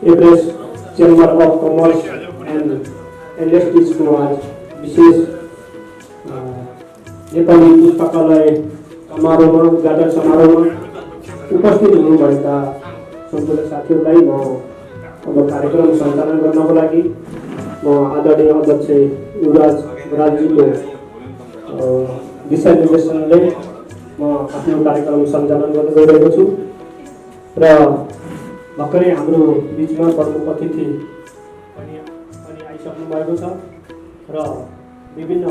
Everest chamber of commerce and इन्डस्ट्रिजको आज विशेष नेपाली पुस्तकालय समारोहमा उद्घाटन समारोहमा उपस्थित हुनुभएका सम्पूर्ण साथीहरूलाई म अब कार्यक्रम सञ्चालन गर्नको लागि म आदरणीय अध्यक्ष युवराज बराज्यूको दिशा निर्देशनले म आफ्नो कार्यक्रम सञ्चालन गर्न गइरहेको छु र भर्खरै हाम्रो बिचमा प्रमुख अतिथि पनि आइसक्नु भएको छ र विभिन्न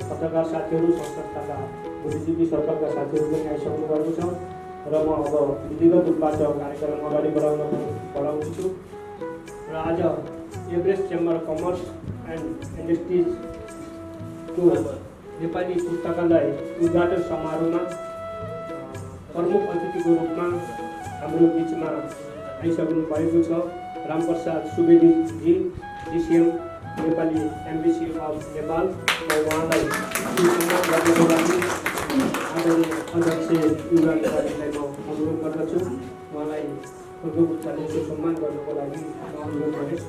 पत्रकार साथीहरू संस्थाका बुद्धिजीवी सर्कलका साथीहरू पनि आइसक्नु भएको छ र म अब विधिगत रूपबाट कार्यक्रम अगाडि बढाउँछु र आज एभरेस्ट चेम्बर कमर्स एन्ड इन्डस्ट्रिजको नेपाली पुस्तकालय उद्घाटन समारोहमा प्रमुख अतिथिको रूपमा हाम्रो बिचमा आइसक्नु भएको छ रामप्रसाद सुवेदीजी जिसिएम नेपाली एम्बेसी अफ नेपाल र उहाँलाई सम्मान गर्नको लागि आदरणीय अध्यक्ष युवराज बराज्यूलाई म अनुरोध गर्दछु। उहाँलाई पूर्वपुरुषहरूले सम्मान गर्नको लागि म अनुरोध गरेँ।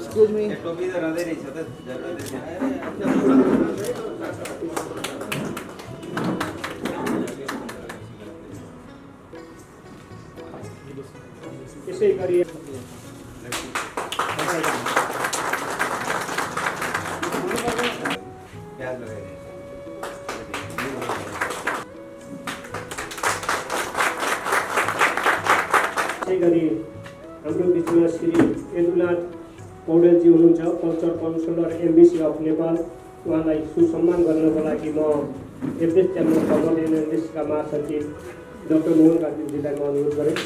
Excuse me. यसै गरी हाम्रो बिचमा श्री यदुनाथ पौडेलजी हुनुहुन्छ culture counsellor embassy of Nepal. उहाँलाई सुसम्मान गर्नको लागि म एभरेस्ट चेम्बर कमर्स एन्ड इन्डस्ट्रिजका महासचिव डाक्टर मोहन कार्कीजीलाई म अनुरोध गरेँ।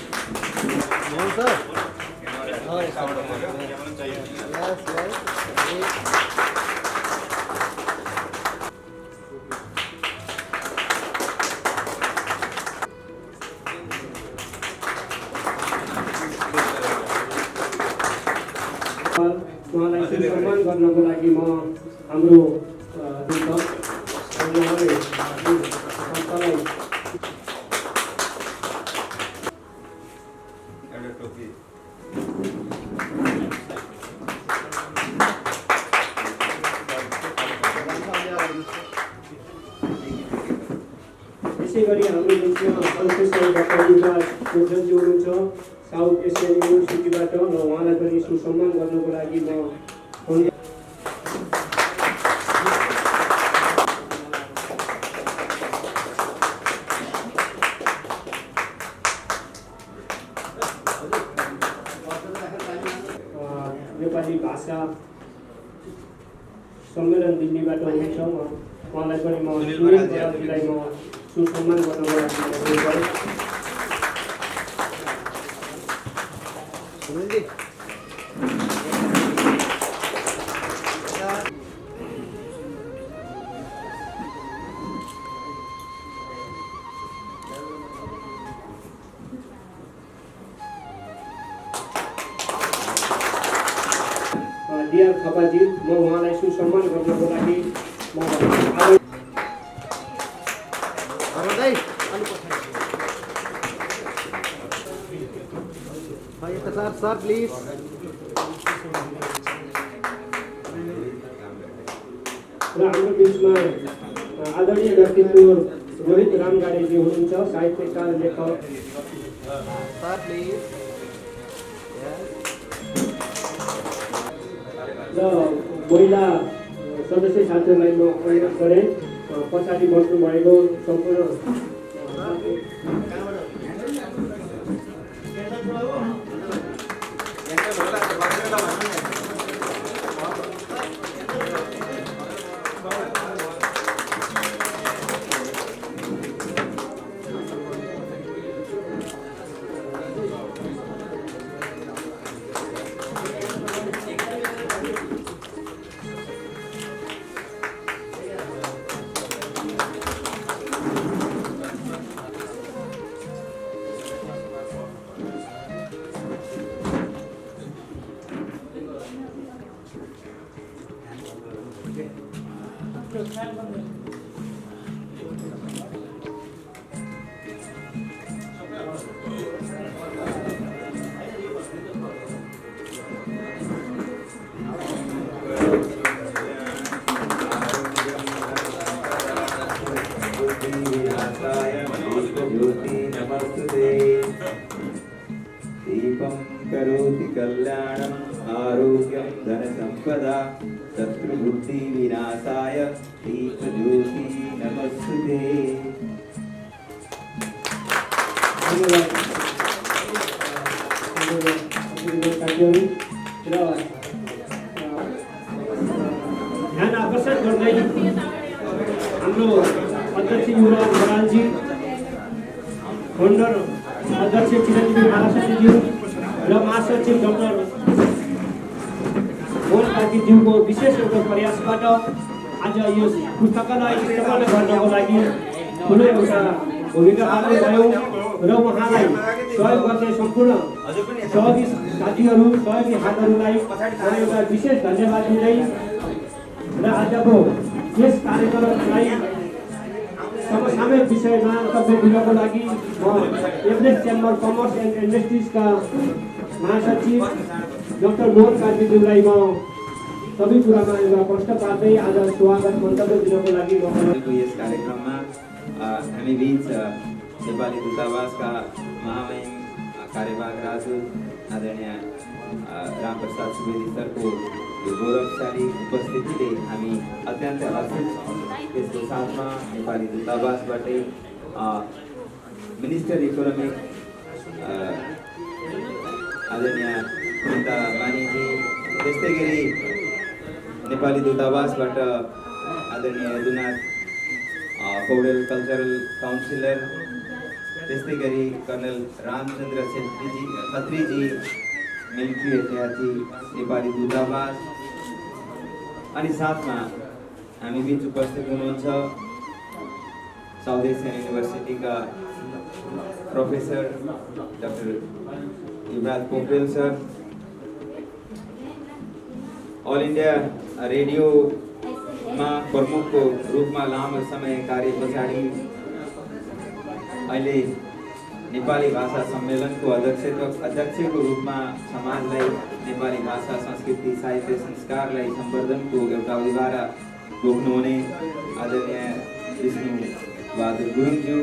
उहाँलाई सुसम्मान गर्नको लागि म हाम्रो संस्थालाई यसै गरी हाम्रो बिचमा प्रोफेसर डाक्टर युवराज बराज्यूजी हुनुहुन्छ साउथ एसियन युनिभर्सिटीबाट र उहाँलाई पनि सुसम्मान गर्नको लागि म नेपाली भाषा सम्मेलन दिल्लीबाट हुनुहुन्छ उहाँलाई पनि म सुनिल बराज्यूलाई म सुसम्मान गर्नको लागि अनुरोध गरेँ। डिआर थापाजी म उहाँलाई सुसम्मान गर्नको लागि Sir, please. र हाम्रो बिचमा आदरणीय व्यक्तित्व रोहित रामगाडेजी हुनुहुन्छ साहित्यकार लेखक। Sir, please. र महिला सदस्य साथीहरूलाई म अनुरोध गरेँ पछाडि बस्नुभएको सम्पूर्ण दीपं करोति कल्याणम् आरोग्यं धनसम्पदा शत्रुबुद्धिविनाशाय दीपज्योति नमस्ते। ध्यान आकर्षण गर्दै हाम्रो अध्यक्ष युवराज बरालजी, फाउन्डर अध्यक्ष चिरञ्जीवी महाराष्ट्रज्यू र महासचिव डाक्टर मोहन कार्कीज्यूको विशेष एउटा प्रयासबाट आज यो पुस्तकालय स्थापना गर्नको लागि ठुलो एउटा भूमिका पाल्नुभयो र उहाँलाई सहयोग गर्ने सम्पूर्ण सहयोगी साथीहरू, सहयोगी हातहरूलाई एउटा विशेष धन्यवाद दिँदै र आजको यस कार्यक्रमलाई समसामयिक विषयमा तथ्य दिनको लागि म एभरेस्ट चेम्बर कमर्स एन्ड इन्डस्ट्रिजका महासचिव डाक्टर मोहन कार्कीज्यूलाई म सबै कुरामा एउटा प्रश्न पार्दै आज स्वागत मन्तव्य दिनको लागि म यस कार्यक्रममा हामी बीच नेपाली दूतावासका महामहिम कार्यवाहक राजदूत आदरणीय रामप्रसाद सुवेदी सरको गौरवशाली उपस्थितिले हामी अत्यन्त हर्षित छौँ। त्यसको साथमा नेपाली दूतावासबाटै मिनिस्टर इकोनोमिक आदरणीय गीता मानिजी, त्यस्तै गरी नेपाली दूतावासबाट आदरणीय यदुनाथ पौडेल कल्चरल काउन्सिलर, त्यस्तै गरी कर्नल रामचन्द्र खत्रीजी मिलिट्री एहतियाती नेपाली दूतावास, अनि साथमा हामी बीच उपस्थित हुनुहुन्छ साउथ एसियन युनिभर्सिटीका professor doctor Yubaraj Pokharel sir, all India रेडियोमा प्रमुखको रूपमा लामो समय कार्य पछाडि अहिले नेपाली भाषा सम्मेलनको अध्यक्षको रूपमा समाजलाई नेपाली भाषा, संस्कृति, साहित्य, संस्कारलाई सम्वर्धनको एउटा उदाहरण बोक्नुहुने आदरणीय विष्णु बहादुर गुरुङज्यू,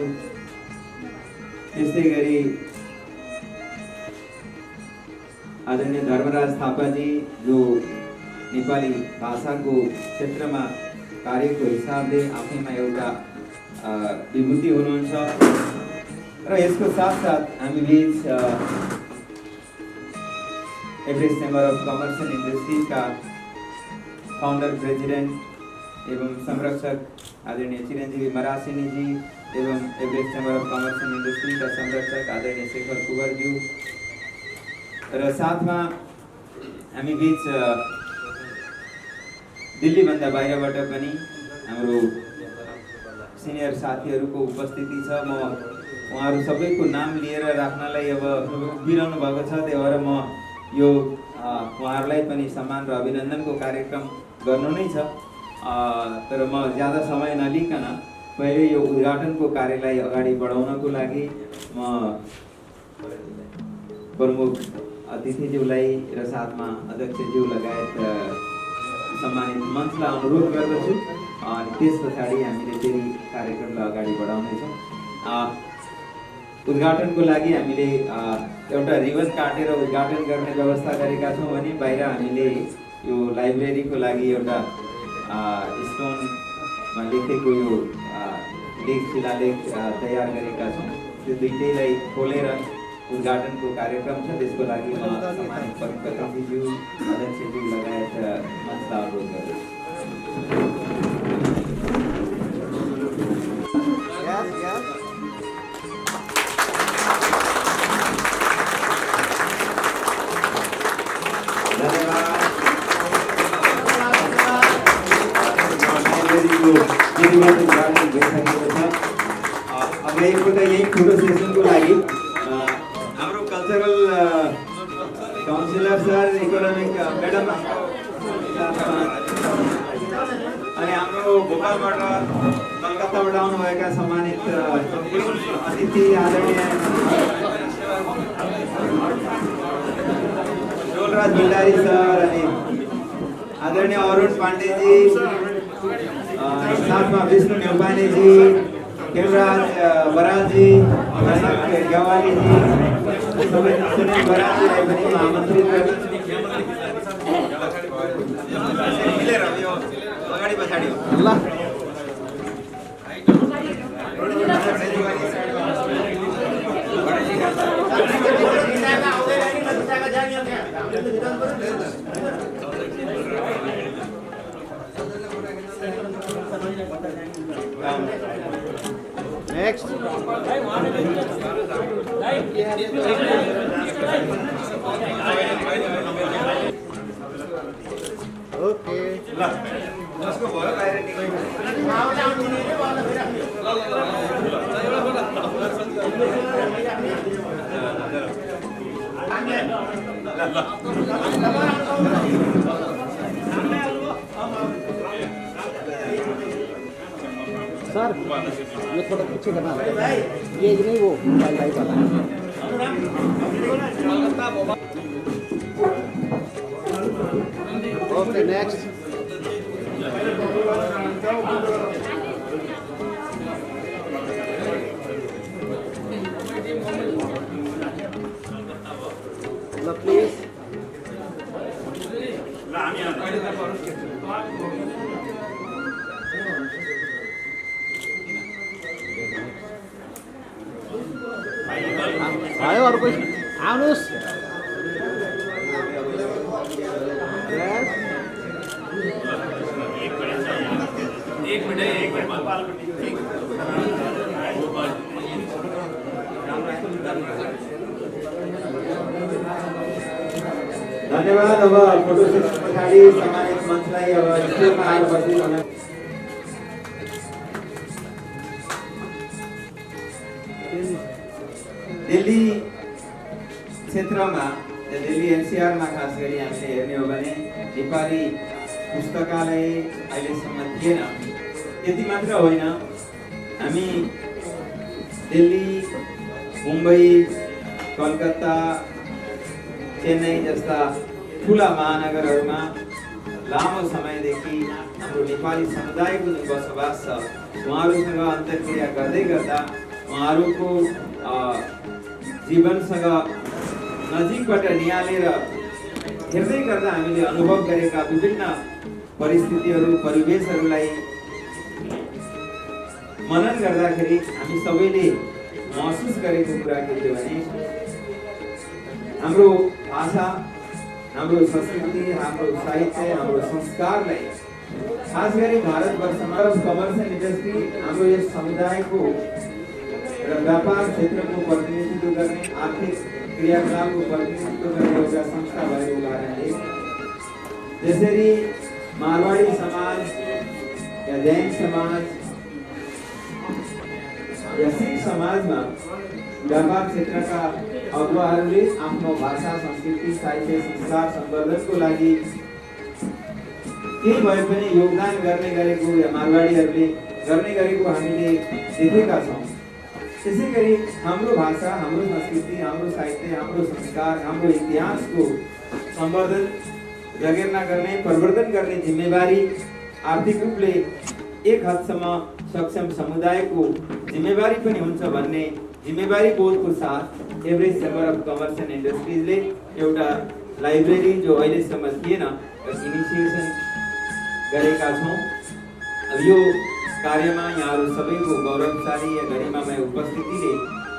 त्यस्तै गरी आदरणीय धर्मराज थापाजी जो नेपाली भाषाको क्षेत्रमा कार्यको हिसाबले आफैमा एउटा विभूति हुनुहुन्छ। र यसको साथसाथ हामी बीच Everest chamber of commerce and इन्डस्ट्रिजका फाउन्डर, प्रेसिडेन्ट एवं संरक्षक आदरणीय चिरञ्जीवी मरासिनीजी एवं Everest chamber of commerce and इन्डस्ट्रीका संरक्षक आदरणीय शेखर कुवरज्यू, र साथमा हामी बीच दिल्लीभन्दा बाहिरबाट पनि हाम्रो सिनियर साथीहरूको उपस्थिति छ। म उहाँहरू सबैको नाम लिएर राख्नलाई अब बिराउनु भएको छ, त्यही भएर म यो उहाँहरूलाई पनि सम्मान र अभिनन्दनको कार्यक्रम गर्नु नै छ। तर म ज्यादा समय नलिकन पहिले यो उद्घाटनको कार्यलाई अगाडि बढाउनको लागि म प्रमुख अतिथिज्यूलाई र साथमा अध्यक्षज्यू लगायत सम्मानित मञ्चलाई अनुरोध गर्दछु। अनि त्यस पछाडि हामीले फेरि कार्यक्रमलाई अगाडि बढाउनेछौँ। उद्घाटनको लागि हामीले एउटा रिबन काटेर उद्घाटन गर्ने व्यवस्था गरेका छौँ भने बाहिर हामीले यो लाइब्रेरीको लागि एउटा स्टोनमा लेखेको यो शिलालेख तयार गरेका छौँ। त्यो दुईटैलाई खोलेर उद्घाटनको कार्यक्रम छ, त्यसको लागि म सम्मानित प्रमुख अतिथिज्यू, अध्यक्षज्यू लगायत मञ्चलाई अनुरोध गर्दछु। अब एकपल्ट यही फोटो सेसनको लागि हाम्रो cultural counsellor sir, economic madam, अनि हाम्रो भोपालबाट कलकत्ताबाट आउनुभएका सम्मानित अतिथि आदरणीय डोलराज भण्डारी सर अनि आदरणीय अरुण पाण्डेजी, साथमा विष्णु न्यौपानेजी, खेमराज बरालजी, जनक ग्यावालीजी, सबै सुनिल बरालजीलाई पनि आमन्त्रित गर्छु। मिलेर यो अगाडि पछाडि हो ल नेक्स्ट ओके ल जसको भयो बाहिर सर ये थोड़ा पीछे करना ये नहीं वो लाइट वाला ओके नेक्स्ट ल प्लीज आयो अरू कोही आउनुहोस् धन्यवाद। अब फोटो सेसन पछाडि सम्मानित मञ्चलाई अब स्टेजमा आएर बसिरहन दिल्ली क्षेत्रमा दिल्ली एनसीआरमा खास गरी हामीले हेर्ने हो भने नेपाली पुस्तकालय अहिलेसम्म थिएन। त्यति मात्र होइन, हामी दिल्ली, मुम्बई, कलकत्ता, चेन्नई जस्ता ठुला महानगरहरूमा लामो समयदेखि हाम्रो नेपाली समुदायको जुन बसोबास छ उहाँहरूसँग अन्तर्क्रिया गर्दै गर्दा उहाँहरूको जीवनसँग नजिकबाट निहालेर हेर्दै गर्दा हामीले अनुभव गरेका विभिन्न परिस्थितिहरू, परिवेशहरूलाई मनन गर्दाखेरि हामी सबैले महसुस गरेको कुरा के थियो भने हाम्रो भाषा, हाम्रो संस्कृति, हाम्रो साहित्य, हाम्रो संस्कारलाई खास गरी भारतवर्षमा कमर्सियल इन्डस्ट्री हाम्रो यस समुदायको र व्यापार क्षेत्रको प्रतिनिधित्व गर्ने, आर्थिक क्रियाकलापको प्रतिनिधित्व गर्ने एउटा संस्था भएको कारणले जसरी मारवाडी समाज या जैन समाज या सिख समाजमा व्यापार क्षेत्रका अगुवाहरूले आफ्नो भाषा, संस्कृति, साहित्य, संस्कार संवर्धनको लागि केही भए पनि योगदान गर्ने गरेको या मारवाडीहरूले गर्ने गरेको हामीले देखेका छौँ। त्यसैगरी हाम्रो भाषा, हाम्रो संस्कृति, हाम्रो साहित्य, हाम्रो संस्कार, हाम्रो इतिहासको संवर्धन, जगेर्ना गर्ने, प्रवर्धन गर्ने जिम्मेवारी आर्थिक रूपले एक हदसम्म सक्षम समुदायको जिम्मेवारी पनि हुन्छ भन्ने जिम्मेवारी बोधको साथ Everest chamber of commerce and इन्डस्ट्रिजले एउटा लाइब्रेरी जो अहिलेसम्म थिएन इनिसिएसन गरेका छौँ। अब यो कार्यमा यहाँहरू सबैको गौरवशाली या गरिमामय उपस्थितिले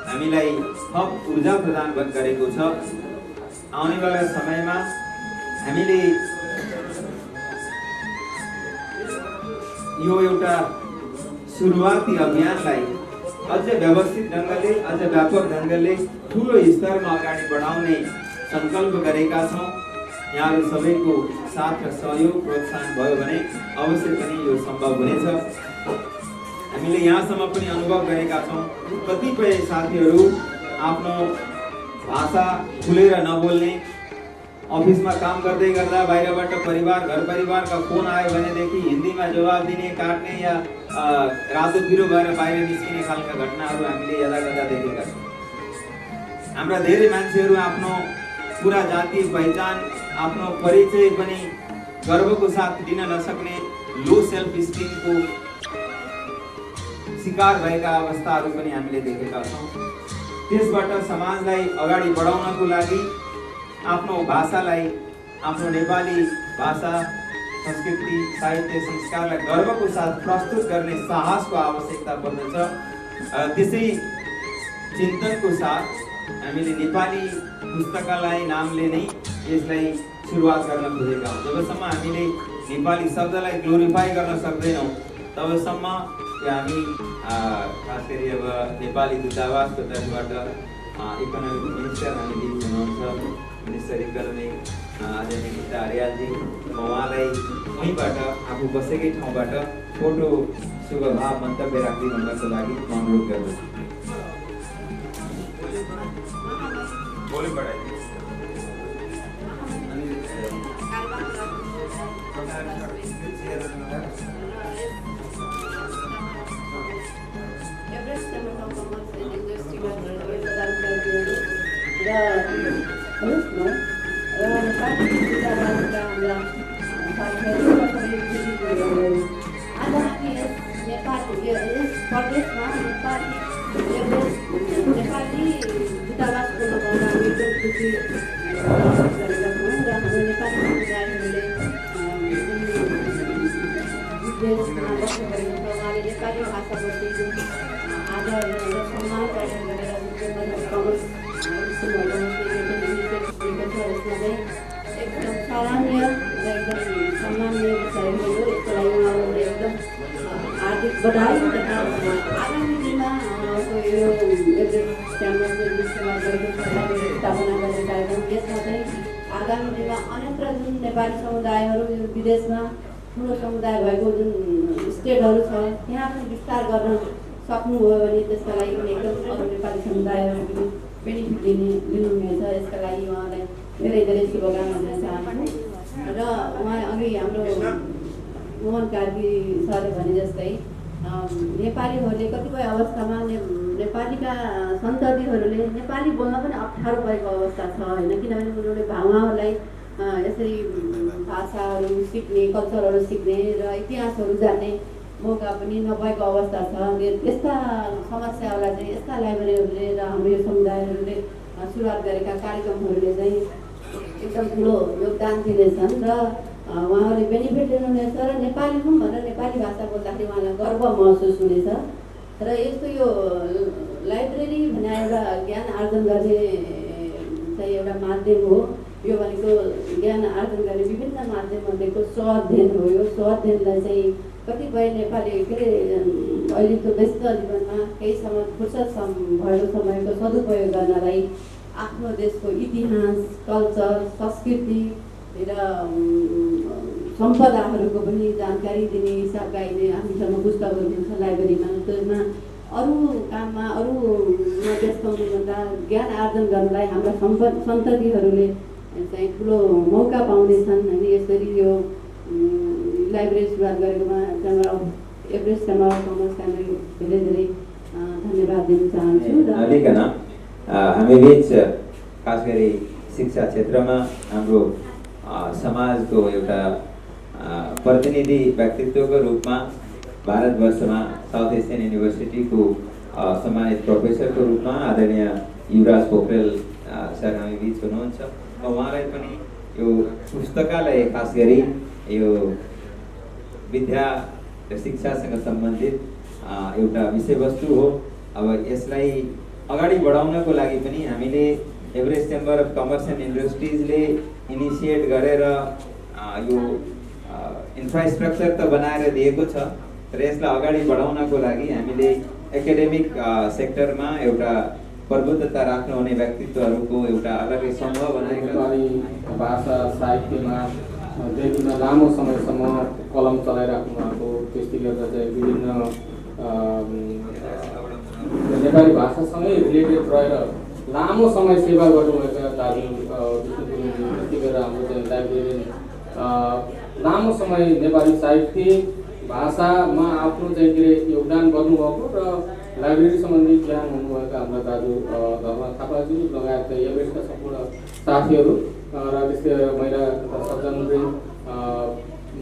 हामीलाई थप ऊर्जा प्रदान गरेको छ। आउनेवाला समयमा हामीले यो एउटा सुरुवाती अभियानलाई अझ व्यवस्थित ढङ्गले, अझ व्यापक ढङ्गले ठुलो स्तरमा अगाडि बढाउने सङ्कल्प गरेका छौँ। यहाँहरू सबैको साथ र सहयोग, प्रोत्साहन भयो भने अवश्य पनि यो सम्भव हुनेछ। हामीले यहाँसम्म पनि अनुभव गरेका छौँ, कतिपय साथीहरू आफ्नो भाषा खुलेर नबोल्ने, अफिसमा काम गर्दै गर्दा बाहिरबाट घर परिवारका फोन आयो भनेदेखि हिन्दीमा जवाब दिने, काट्ने या रातो पिरो भएर बाहिर निस्किने खालका घटनाहरू हामीले यदाकदा देखेका छौँ। हाम्रा धेरै मान्छेहरू आफ्नो पुरा जाति पहिचान, आफ्नो परिचय पनि गर्वको साथ दिन नसक्ने लो सेल्फ स्टिमको शिकार भएका अवस्थाहरू पनि हामीले देखेका छौँ। त्यसबाट समाजलाई अगाडि बढाउनको लागि आफ्नो भाषालाई, आफ्नो नेपाली भाषा, संस्कृति, साहित्य, संस्कारलाई गर्वको साथ प्रस्तुत गर्ने साहसको आवश्यकता पर्दछ। त्यसै चिन्तनको साथ हामीले नेपाली पुस्तकालय नामले नै यसलाई सुरुवात गर्न खोजेका हौँ। जबसम्म हामीले नेपाली शब्दलाई ग्लोरिफाई गर्न सक्दैनौँ तबसम्म हामी खास गरी अब नेपाली दूतावासको तर्फबाट इकोनोमिक मिनिस्टर हामी बिच हुनुहुन्छ मिनिस्टर इकोनोमिक आदरणीय गीता अर्यालजी, म उहाँलाई वहीँबाट आफू बसेकै ठाउँबाट फोटो शुभभाव मन्तव्य राखिदिनुको लागि म अनुरोध गर्दछु। एकदम सराहनीय र एकदम सम्माननीय विषय हो। यसको लागि उहाँहरूलाई एकदम हार्दिक बधाई तथा आगामी दिनमा यो एभरेस्ट च्याम्पियनसिप विश्वमा गरेको स्थापना गर्ने कार्यक्रम, यसमा चाहिँ आगामी दिनमा अन्यत्र जुन नेपाली समुदायहरू विदेशमा ठुलो समुदाय भएको जुन स्टेटहरू छ त्यहाँ पनि विस्तार गर्न सक्नुभयो भने त्यसका लागि पनि एकदम अरू नेपाली समुदायहरू पनि बेनिफिट लिनुहुनेछ। यसका लागि उहाँलाई धेरै धेरै शुभकामना दिन चाहन्छु। र उहाँ अघि हाम्रो मोहन कार्की सरले भने जस्तै नेपालीहरूले कतिपय अवस्थामा नेपालीका सन्ततिहरूले नेपाली बोल्न पनि अप्ठ्यारो परेको अवस्था छ होइन, किनभने उनीहरूले उहाँहरूलाई यसरी भाषाहरू सिक्ने, कल्चरहरू सिक्ने र इतिहासहरू जान्ने मौका पनि नभएको अवस्था छ। यस्ता समस्याहरूलाई चाहिँ यस्ता लाइब्रेरीहरूले र हाम्रो यो समुदायहरूले सुरुवात गरेका कार्यक्रमहरूले चाहिँ एकदम ठुलो योगदान दिनेछन् र उहाँहरूले बेनिफिट लिनुहुनेछ र नेपाली हौँ भनेर नेपाली भाषा बोल्दाखेरि उहाँलाई गर्व महसुस हुनेछ। र यस्तो यो लाइब्रेरी भने एउटा ज्ञान आर्जन गर्ने चाहिँ एउटा माध्यम हो। यो भनेको ज्ञान आर्जन गर्ने विभिन्न माध्यममध्येको स्वाध्ययन हो। यो स्वाध्ययनलाई चाहिँ कतिपय नेपाली के अरे अहिलेको व्यस्त जीवनमा केही समय फुर्सद भएको समयको सदुपयोग गर्नलाई आफ्नो देशको इतिहास, कल्चर, संस्कृति र सम्पदाहरूको पनि जानकारी दिने हिसाब गाइने हामीसँग पुस्तकहरू हुन्छ लाइब्रेरीमा। त्यसमा अरू काममा अरूमा व्यस्त हुनुभन्दा ज्ञान आर्जन गर्नलाई हाम्रा सन्ततिहरूले चाहिँ ठुलो मौका पाउनेछन्। अनि यसरी यो लाइब्रेरी सुरुवात गरेकोमा एभरेस्ट च्याम्बर अफ कमर्सका धेरै धेरै धन्यवाद दिन चाहन्छु। हामी बीच खास गरी शिक्षा क्षेत्रमा हाम्रो समाजको एउटा प्रतिनिधि व्यक्तित्वको रूपमा भारतवर्षमा साउथ एसियन युनिभर्सिटीको सम्मानित प्रोफेसरको रूपमा आदरणीय युवराज पोखरेल सर हामी बीच हुनुहुन्छ। उहाँलाई पनि यो पुस्तकालय खास गरी यो विद्या र शिक्षासँग सम्बन्धित एउटा विषयवस्तु हो। अब यसलाई अगाडि बढाउनको लागि पनि हामीले Everest chamber of commerce and इन्डस्ट्रिजले इनिसिएट गरेर यो इन्फ्रास्ट्रक्चर त बनाएर दिएको छ, तर यसलाई अगाडि बढाउनको लागि हामीले एकाडेमिक सेक्टरमा एउटा प्रबुद्धता राख्नुहुने व्यक्तित्वहरूको एउटा अलग्गै समूह बनाएका नेपाली भाषा साहित्यमा देखिन लामो समयसम्म कलम चलाइराख्नु भएको, त्यसले गर्दा चाहिँ विभिन्न नेपाली भाषासँगै रिलेटेड रहेर लामो समय सेवा गर्नुभएका दाजु विष्णु गुरुङजी, त्यति बेला गरेर हाम्रो चाहिँ लाइब्रेरी लामो समय नेपाली साहित्य भाषामा आफ्नो चाहिँ के अरे योगदान गर्नुभएको र लाइब्रेरी सम्बन्धी ज्ञान हुनुभएका हाम्रा दाजु धर्म थापाज्यू लगायत एभरेस्टका सम्पूर्ण साथीहरू र त्यस्तै महिला तथा सज्जनहरू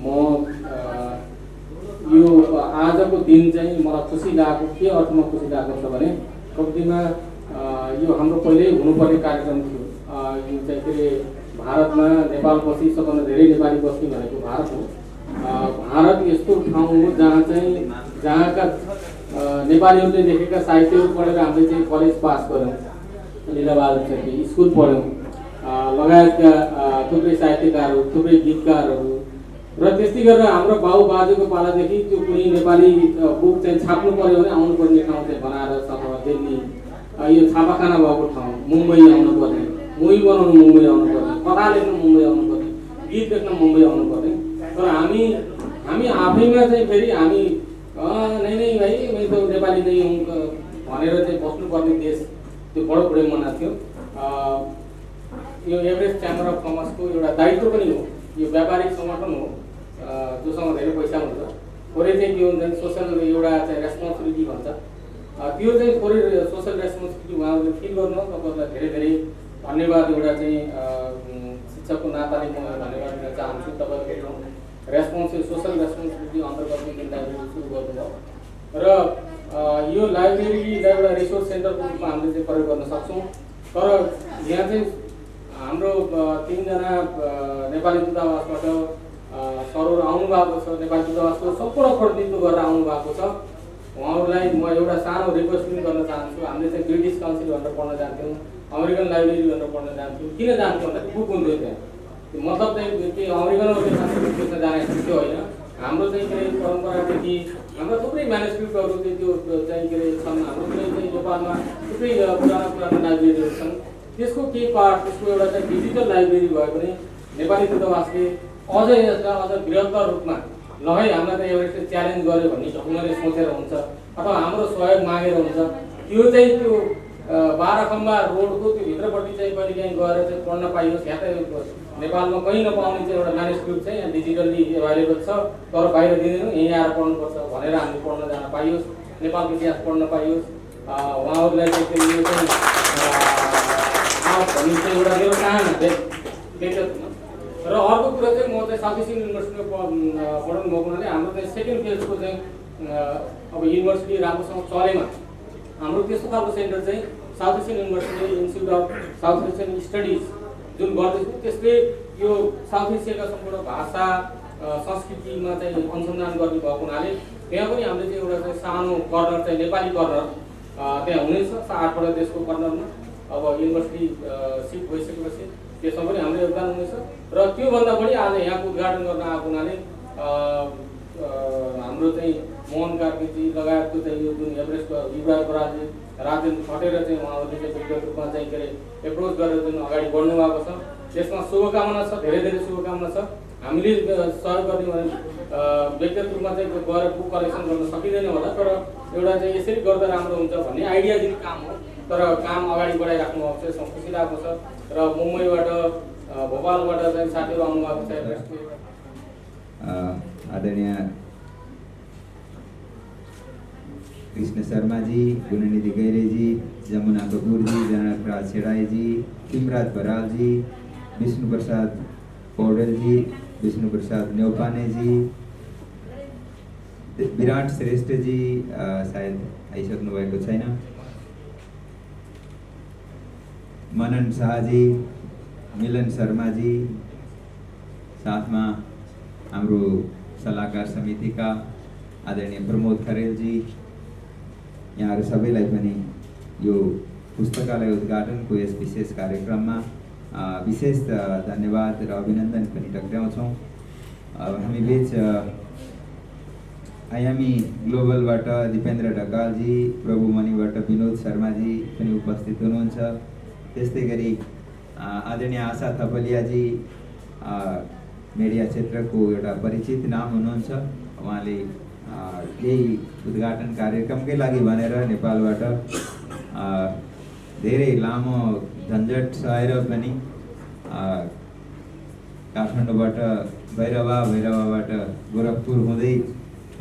म यो आजको दिन चाहिँ मलाई खुसी लागेको के अर्थमा खुसी लागेको छ भने कम्तीमा यो हाम्रो पहिल्यै हुनुपर्ने कार्यक्रम थियो। यो चाहिँ के अरे भारतमा नेपालपछि सबभन्दा धेरै नेपाली बस्ती भनेको भारत हो। भारत यस्तो ठाउँ हो जहाँका नेपालीहरूले लेखेका साहित्यहरू पढेर हामीले चाहिँ कलेज पास गऱ्यौँ, लीलाबहादुर छेत्री स्कुल पढ्यौँ, लगायतका थुप्रै साहित्यकारहरू, थुप्रै गीतकारहरू र त्यस्तै गरेर हाम्रो बाउ बाजेको पालादेखि त्यो कुनै नेपाली बुक चाहिँ छाप्नु पर्यो भने आउनुपर्ने ठाउँ चाहिँ बनारस अथवा दिल्ली, यो छापाखाना भएको ठाउँ मुम्बई आउनुपर्ने, मुभी बनाउनु मुम्बई आउनुपर्ने, कथा लेख्नु मुम्बई आउनुपर्ने, गीत लेख्न मुम्बई आउनुपर्ने। तर हामी आफैमा चाहिँ फेरि हामी नै भाइ मै त नेपाली नै हुँ भनेर चाहिँ बस्नुपर्ने देश त्यो बडो पुरै मना थियो। यो एभरेस्ट च्याम्बर अफ कमर्सको एउटा दायित्व पनि हो। यो व्यापारिक सङ्गठन हो जोसँग धेरै पैसा हुन्छ, थोरै चाहिँ के हुन्छ सोसल एउटा चाहिँ रेस्पोन्सिबिलिटी भन्छ, त्यो चाहिँ थोरै सोसल रेस्पोन्सिबिलिटी उहाँहरूले फिल गर्नु। तपाईँहरूलाई धेरै धेरै धन्यवाद। एउटा चाहिँ शिक्षकको नाताले म धन्यवाद दिन चाहन्छु। तपाईँहरूको सोसल रेस्पोन्सिबिलिटी अन्तर्गत लाइब्रेरी सुरु गर्नुभयो र यो लाइब्रेरीलाई एउटा रिसोर्स सेन्टरको रूपमा हामीले चाहिँ प्रयोग गर्न सक्छौँ। तर यहाँ चाहिँ हाम्रो 3 जना नेपाली दूतावासबाट सरहरू आउनु भएको छ, नेपाली दूतावासको सम्पूर्ण प्रतिनिधित्व गरेर आउनु भएको छ। उहाँहरूलाई म एउटा सानो रिक्वेस्ट पनि गर्न चाहन्छु। हामीले चाहिँ ब्रिटिस काउन्सिल भनेर पढ्न जान्थ्यौँ, अमेरिकन लाइब्रेरी भनेर पढ्न जान्थ्यौँ। किन जान्थ्यौँ भन्दा बुक हुन्थ्यो त्यहाँ। मतलब चाहिँ के अमेरिकनहरूले बुझ्न जाने त्यो होइन। हाम्रो चाहिँ के अरे परम्परादेखि हाम्रो थुप्रै म्यानुस्क्रिप्टहरू त्यो चाहिँ के अरे छन्। हाम्रो चाहिँ नेपालमा थुप्रै पुराना लाइब्रेरीहरू छन्। त्यसको केही पार्ट, त्यसको एउटा चाहिँ डिजिटल लाइब्रेरी भए पनि नेपाली दूतावासले अझै यसलाई अझ बृहत्तर रूपमा ल है हामीलाई त एउटा च्यालेन्ज गर्यो भन्ने उनीहरूले सोचेर हुन्छ अथवा हाम्रो सहयोग मागेर हुन्छ। त्यो चाहिँ त्यो 12 खम्बा रोडको त्यो भित्रपट्टि चाहिँ कहिले काहीँ गएर चाहिँ पढ्न पाइयोस्। यहाँ त नेपालमा कहीँ नपाउने चाहिँ एउटा म्यानुस्क्रिप्ट चाहिँ यहाँ डिजिटल्ली एभाइलेबल छ, तर बाहिर दिँदैनौँ, यहीँ आएर पढ्नुपर्छ भनेर हामीले पढ्न जान पाइयोस्, नेपालको इतिहास पढ्न पाइयोस्। उहाँहरूलाई चाहिँ यो चाहिँ भन्ने चाहिँ एउटा मेरो चाहना व्यक्तिगत। र अर्को कुरा चाहिँ म चाहिँ साउथ एसियन युनिभर्सिटीमा पढाउनु भएको हुनाले हाम्रो चाहिँ सेकेन्ड फेजको चाहिँ अब युनिभर्सिटी राम्रोसँग चलेमा हाम्रो त्यस्तो खालको सेन्टर चाहिँ south Asian university institute of south Asian studies जुन गर्दैछु, त्यसले यो साउथ एसियाका सम्पूर्ण भाषा संस्कृतिमा चाहिँ अनुसन्धान गर्ने भएको हुनाले त्यहाँ पनि हामीले चाहिँ एउटा चाहिँ सानो कर्नर चाहिँ नेपाली कर्नर त्यहाँ हुनेछ 8वटा देशको कर्नरमा। अब युनिभर्सिटी सिफ्ट भइसकेपछि त्यसमा पनि हाम्रो योगदान हुनेछ। र त्योभन्दा बढी आज यहाँको उद्घाटन गर्न आएको हुनाले हाम्रो चाहिँ मोहन कार्कीजी लगायतको चाहिँ यो जुन एभरेस्टको युवराजको राजेन्द्र खटेर चाहिँ उहाँहरूले चाहिँ व्यक्तिगत रूपमा चाहिँ के अरे एप्रोच गरेर जुन अगाडि बढ्नु भएको छ, त्यसमा शुभकामना छ, धेरै धेरै शुभकामना छ। हामीले सहयोग गर्ने भने व्यक्तिगत रूपमा चाहिँ गएर बुक कलेक्सन गर्न सकिँदैन होला, तर एउटा चाहिँ यसरी गर्दा राम्रो हुन्छ भन्ने आइडिया जुन काम हो, तर काम अगाडि बढाइराख्नु भएको छ, यसमा खुसी लागेको छ। र मुम्बईबाट भोपालबाट चाहिँ साथीहरू आउनुभएको छ। आदरणीय कृष्ण शर्माजी, गुणनिधि गैरेजी, जमुना कपूरजी, जनकराज छेडाईजी, तिमराज बरालजी, विष्णु प्रसाद पौडेलजी, विष्णु प्रसाद न्यौपानेजी, विराट श्रेष्ठजी सायद आइसक्नु भएको छैन, मनन शाहजी, मिलन शर्माजी, साथमा हाम्रो सल्लाहकार समितिका आदरणीय प्रमोद खरेलजी, यहाँहरू सबैलाई पनि यो पुस्तकालय उद्घाटनको यस विशेष कार्यक्रममा विशेष धन्यवाद र अभिनन्दन पनि टक्राउँछौँ। हामी बीच आयामी ग्लोबलबाट दिपेन्द्र ढकालजी, प्रभुमणिबाट विनोद शर्माजी पनि उपस्थित हुनुहुन्छ। त्यस्तै गरी आदरणीय आशा थपलियाजी मिडिया क्षेत्रको एउटा परिचित नाम हुनुहुन्छ। उहाँले यही उद्घाटन कार्यक्रमकै लागि भनेर नेपालबाट धेरै लामो झन्झट सहेर पनि काठमाडौँबाट भैरवाबाट गोरखपुर हुँदै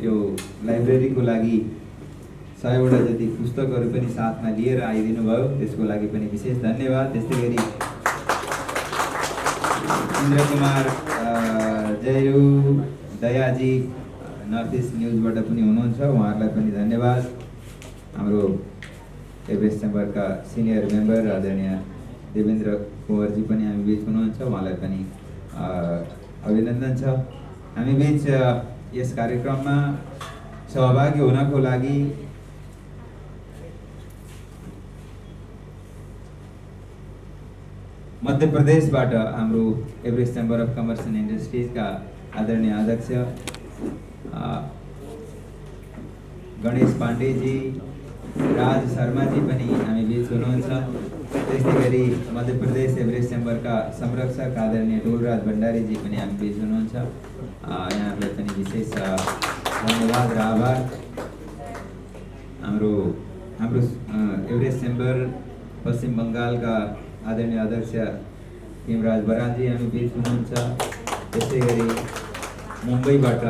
यो लाइब्रेरीको लागि 100वटा जति पुस्तकहरू पनि साथमा लिएर आइदिनु भयो, त्यसको लागि पनि विशेष धन्यवाद। त्यस्तै गरी इन्द्र कुमार जयरू दयाजी नर्थ इस्ट न्युजबाट पनि हुनुहुन्छ, उहाँहरूलाई पनि धन्यवाद। हाम्रो एभरेस्ट चेम्बरका सिनियर मेम्बर आदरणीय देवेन्द्र कुँवरजी पनि हामी बिच हुनुहुन्छ, उहाँलाई पनि अभिनन्दन छ। हामी बिच यस कार्यक्रममा सहभागी हुनको लागि मध्य प्रदेशबाट हाम्रो Everest chamber of commerce and इन्डस्ट्रिजका आदरणीय अध्यक्ष गणेश पाण्डेजी, राज शर्माजी पनि हामी बिच हुनुहुन्छ। त्यस्तै गरी मध्य प्रदेश एभरेस्ट चेम्बरका संरक्षक आदरणीय टोलराज भण्डारीजी पनि हामी बिच हुनुहुन्छ, यहाँहरूलाई पनि विशेष धन्यवाद र आभार। हाम्रो एभरेस्ट चेम्बर पश्चिम बङ्गालका आदरणीय अध्यक्ष हेमराज बरालजी हामी बिच हुनुहुन्छ। त्यस्तै गरी मुम्बईबाट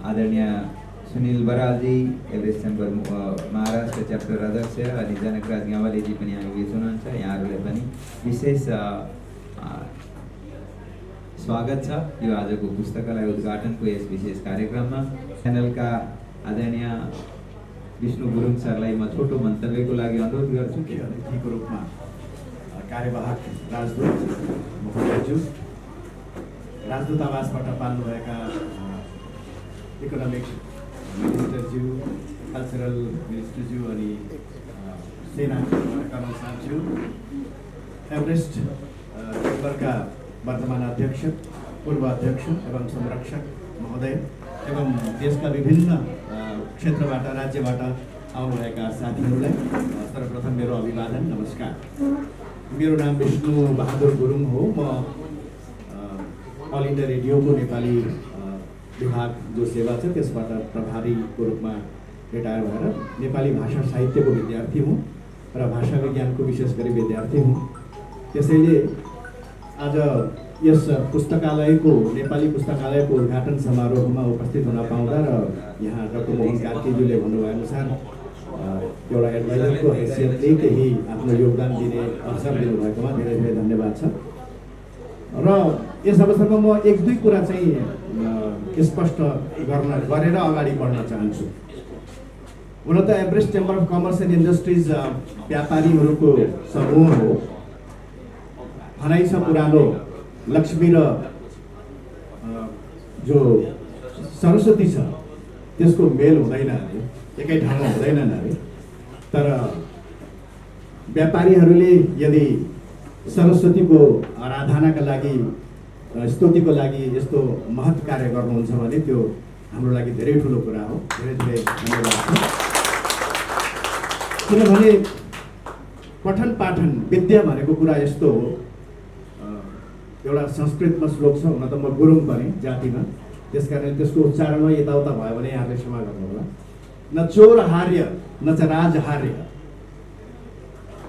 आदरणीय सुनिल बरालजी एभरेस्ट चेम्बर महाराष्ट्र च्याप्टर अध्यक्ष अनि जनकराज ग्यावालीजी पनि हामी बिच हुनुहुन्छ, यहाँहरूलाई पनि विशेष स्वागत छ यो आजको पुस्तकालय उद्घाटनको यस विशेष कार्यक्रममा। च्यानलका आदरणीय विष्णु गुरुङ सरलाई म छोटो मन्तव्यको लागि अनुरोध गर्छु। के अतिथिको रूपमा कार्यवाहक राजदूत महोदयज्यू, राजदूत आवासबाट पाल्नुभएका इकोनोमिक्स मिनिस्टरज्यू, कल्चरल मिनिस्टरज्यू अनि सेना कर्नल साहबज्यू, एभरेस्ट चेम्बरका वर्तमान अध्यक्ष, पूर्व अध्यक्ष एवं संरक्षक महोदय एवं देशका विभिन्न क्षेत्रबाट राज्यबाट आउनुभएका साथीहरूलाई सर्वप्रथम मेरो अभिवादन, नमस्कार। मेरो नाम विष्णु बहादुर गुरुङ हो। म अल इन्डिया रेडियोको नेपाली विभाग जो सेवा छ त्यसबाट प्रभारीको रूपमा रिटायर भएर नेपाली भाषा साहित्यको विद्यार्थी हुँ र भाषा विज्ञानको विशेष गरी विद्यार्थी हुँ। त्यसैले आज यस पुस्तकालयको नेपाली पुस्तकालयको उद्घाटन समारोहमा उपस्थित हुन पाउँदा र यहाँ डाक्टर मोहन कार्कीज्यूले भन्नुभए अनुसार एउटा एडभाइजरको हैसियतले केही आफ्नो योगदान दिने अवसर दिनुभएकोमा धेरै धेरै धन्यवाद छ। र यस अवसरमा म एक दुई कुरा चाहिँ स्पष्ट गरेर अगाडि बढ्न चाहन्छु। हुन त Everest chamber of commerce and industries व्यापारीहरूको समूह हो। भनाइ छ पुरानो लक्ष्मी र जो सरस्वती छ त्यसको मेल हुँदैन अरे, एकै ठाउँमा हुँदैनन् अरे। तर व्यापारीहरूले यदि सरस्वतीको आराधनाका लागि, स्तुतिको लागि यस्तो महत् कार्य गर्नुहुन्छ भने त्यो हाम्रो लागि धेरै ठुलो कुरा हो। धेरै धेरै धन्यवाद छ। किनभने पठन पाठन विद्या भनेको कुरा यस्तो हो, एउटा संस्कृतमा श्लोक छ, हुन त म गुरुङ पनि जातिमा, त्यस कारण त्यसको उच्चारणमा यताउता भयो भने यहाँले क्षमा गर्नुहोला। न चोर हार्य न च राज हार्य,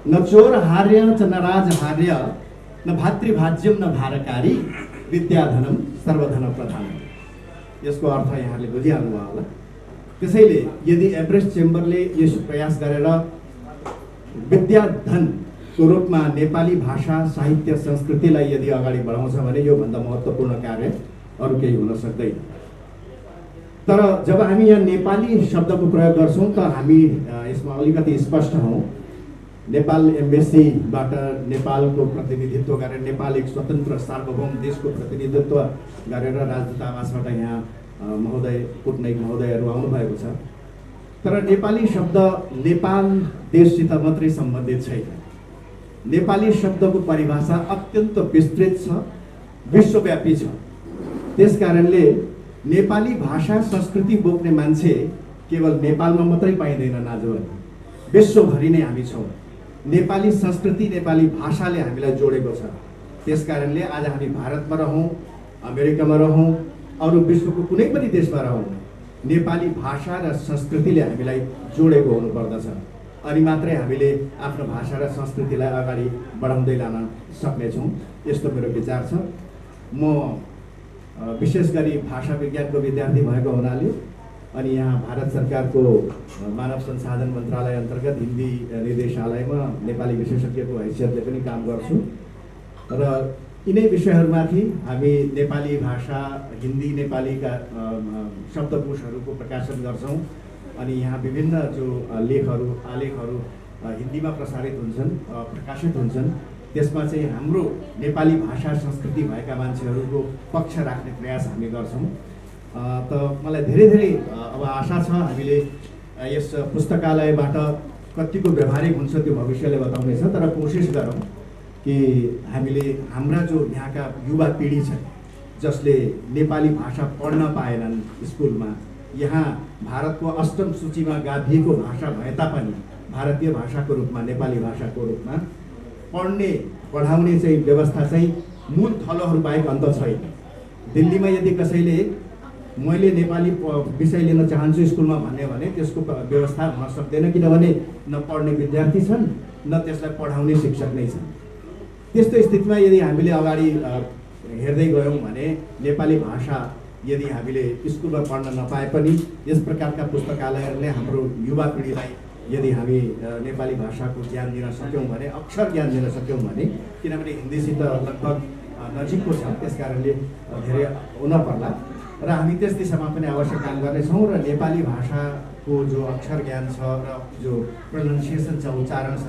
न चोर हार्य च न राज हार्य, न भातृभाज्यम न भारकारी, विद्याधनम सर्वधन प्रधान। यसको अर्थ यहाँले बुझिहाल्नु भयो होला। त्यसैले यदि एभरेस्ट चेम्बरले यस प्रयास गरेर विद्याधनको रूपमा नेपाली भाषा साहित्य संस्कृतिलाई यदि अगाडि बढाउँछ भने योभन्दा महत्त्वपूर्ण कार्य अरू केही हुन सक्दैन। तर जब हामी यहाँ नेपाली शब्दको प्रयोग गर्छौँ त हामी यसमा अलिकति स्पष्ट हौँ। नेपाल एम्बेसीबाट नेपालको प्रतिनिधित्व गरेर, नेपाल एक स्वतन्त्र सार्वभौम देशको प्रतिनिधित्व गरेर राजदूत आवासबाट यहाँ महोदय कूटनैतिक महोदयहरू आउनुभएको छ। तर नेपाली शब्द नेपाल देशसित मात्रै सम्बन्धित छैन। नेपाली शब्दको परिभाषा अत्यन्त विस्तृत छ, विश्वव्यापी छ। त्यस कारणले नेपाली भाषा संस्कृति बोक्ने मान्छे केवल नेपालमा मात्रै पाइँदैन नाजु, विश्वभरि नै हामी छौँ। नेपाली संस्कृति नेपाली भाषाले हामीलाई जोडेको छ। त्यस कारणले आज हामी भारतमा रहौँ, अमेरिकामा रहौँ, अरू विश्वको कुनै पनि देशमा रहौँ, नेपाली भाषा र संस्कृतिले हामीलाई जोडेको हुनुपर्दछ। अनि मात्रै हामीले आफ्नो भाषा र संस्कृतिलाई अगाडि बढाउँदै लान सक्नेछौँ। यस्तो मेरो विचार छ। म विशेष गरी भाषा विज्ञानको विद्यार्थी भएको हुनाले अनि यहाँ भारत सरकारको मानव संसाधन मन्त्रालय अन्तर्गत हिन्दी निर्देशालयमा नेपाली विशेषज्ञको हैसियतले पनि काम गर्छु र यिनै विषयहरूमाथि हामी नेपाली भाषा हिन्दी नेपालीका शब्दकोशहरूको प्रकाशन गर्छौँ अनि यहाँ विभिन्न जो लेखहरू आलेखहरू हिन्दीमा प्रसारित हुन्छन् प्रकाशित हुन्छन् त्यसमा चाहिँ हाम्रो नेपाली भाषा संस्कृति भएका मान्छेहरूको पक्ष राख्ने प्रयास हामी गर्छौँ। त मलाई धेरै अब आशा छ हामीले यस पुस्तकालयबाट कतिको व्यवहारिक हुन्छ त्यो भविष्यले बताउनेछ, तर कोसिस गरौँ कि हामीले हाम्रा जो यहाँका युवा पिँढी छन् जसले नेपाली भाषा पढ्न पाएनन् स्कुलमा, यहाँ भारतको अष्टम सूचीमा गाभिएको भाषा भए तापनि भारतीय भाषाको रूपमा नेपाली भाषाको रूपमा पढ्ने पढाउने चाहिँ व्यवस्था चाहिँ मूल थलोहरू बाहेक अन्त छैन। दिल्लीमा यदि कसैले मैले नेपाली विषय लिन चाहन्छु स्कुलमा भन्यो भने त्यसको व्यवस्था हुन सक्दैन, किनभने न पढ्ने विद्यार्थी छन् न त्यसलाई पढाउने शिक्षक नै छन्। त्यस्तो स्थितिमा यदि हामीले अगाडि हेर्दै गयौँ भने नेपाली भाषा यदि हामीले स्कुलमा पढ्न नपाए पनि यस प्रकारका पुस्तकालयहरूले हाम्रो युवा पिँढीलाई यदि हामी नेपाली भाषाको ज्ञान दिन सक्यौँ भने, अक्षर ज्ञान दिन सक्यौँ भने, किनभने हिन्दीसित लगभग नजिकको छ त्यस कारणले धेरै हुन पर्ला र हामी त्यस दिशामा पनि आवश्यक काम गर्नेछौँ र नेपाली भाषाको जो अक्षर ज्ञान छ र जो प्रोनाउन्सिएसन छ, उच्चारण छ,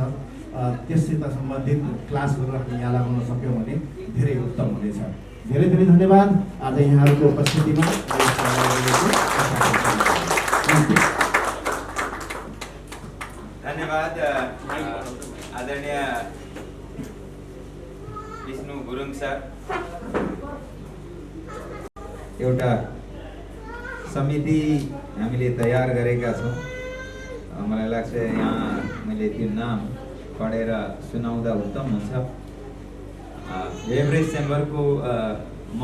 त्यससित सम्बन्धित क्लासहरू हामी यहाँ लगाउन सक्यौँ भने धेरै उत्तम हुनेछ। धेरै धन्यवाद आज यहाँहरूको उपस्थितिमा। धन्यवाद आदरणीय विष्णु गुरुङ सर। एउटा समिति हामीले तयार गरेका छौँ। मलाई लाग्छ यहाँ मैले त्यो नाम पढेर सुनाउँदा उत्तम हुन्छ। एभरेस्ट चेम्बरको म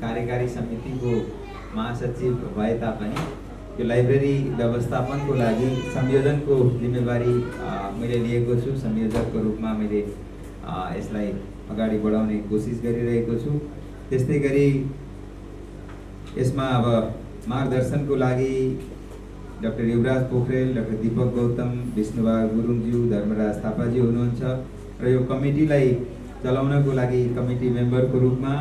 कार्यकारी समितिको महासचिव भए तापनि यो लाइब्रेरी व्यवस्थापनको लागि संयोजनको जिम्मेवारी मैले लिएको छु। संयोजकको रूपमा मैले यसलाई अगाडि बढाउने कोसिस गरिरहेको छु। त्यस्तै गरी यसमा अब मार्गदर्शनको लागि डाक्टर युवराज पोखरेल, डाक्टर दीपक गौतम, विष्णुबहादुर गुरुङज्यू, धर्मराज थापाजी हुनुहुन्छ र यो कमिटीलाई चलाउनको लागि कमिटी मेम्बरको रूपमा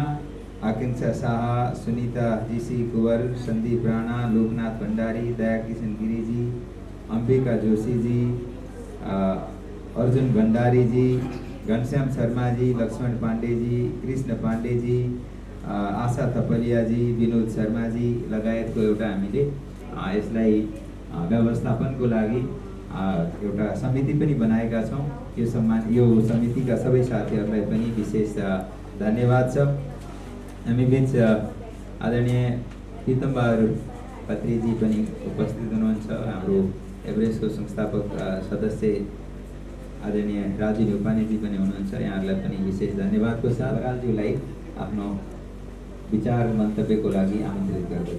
आकांक्षा शाह, सुनीता जीसी कुवर, सन्दीप राणा, लोकनाथ भण्डारी, दयाकिशन गिरीजी, अंबिका जोशीजी, अर्जुन भण्डारीजी, घनश्याम शर्माजी, लक्ष्मण पाण्डेजी, कृष्ण पाण्डेजी, आशा थपलियाजी, विनोद शर्माजी लगायतको एउटा हामीले यसलाई व्यवस्थापनको लागि एउटा समिति पनि बनाएका छौँ। यो समितिका सबै साथीहरूलाई पनि विशेष धन्यवाद छ। हामी बिच आदरणीय प्रितमबहादुर खत्रीजी पनि उपस्थित हुनुहुन्छ। हाम्रो एभरेस्टको संस्थापक सदस्य आदरणीय राजु न्यौपानेजी पनि हुनुहुन्छ। यहाँहरूलाई पनि विशेष धन्यवादको साथ राजुलाई आफ्नो विचार मन्तव्यको लागि आमन्त्रित गर्दछु।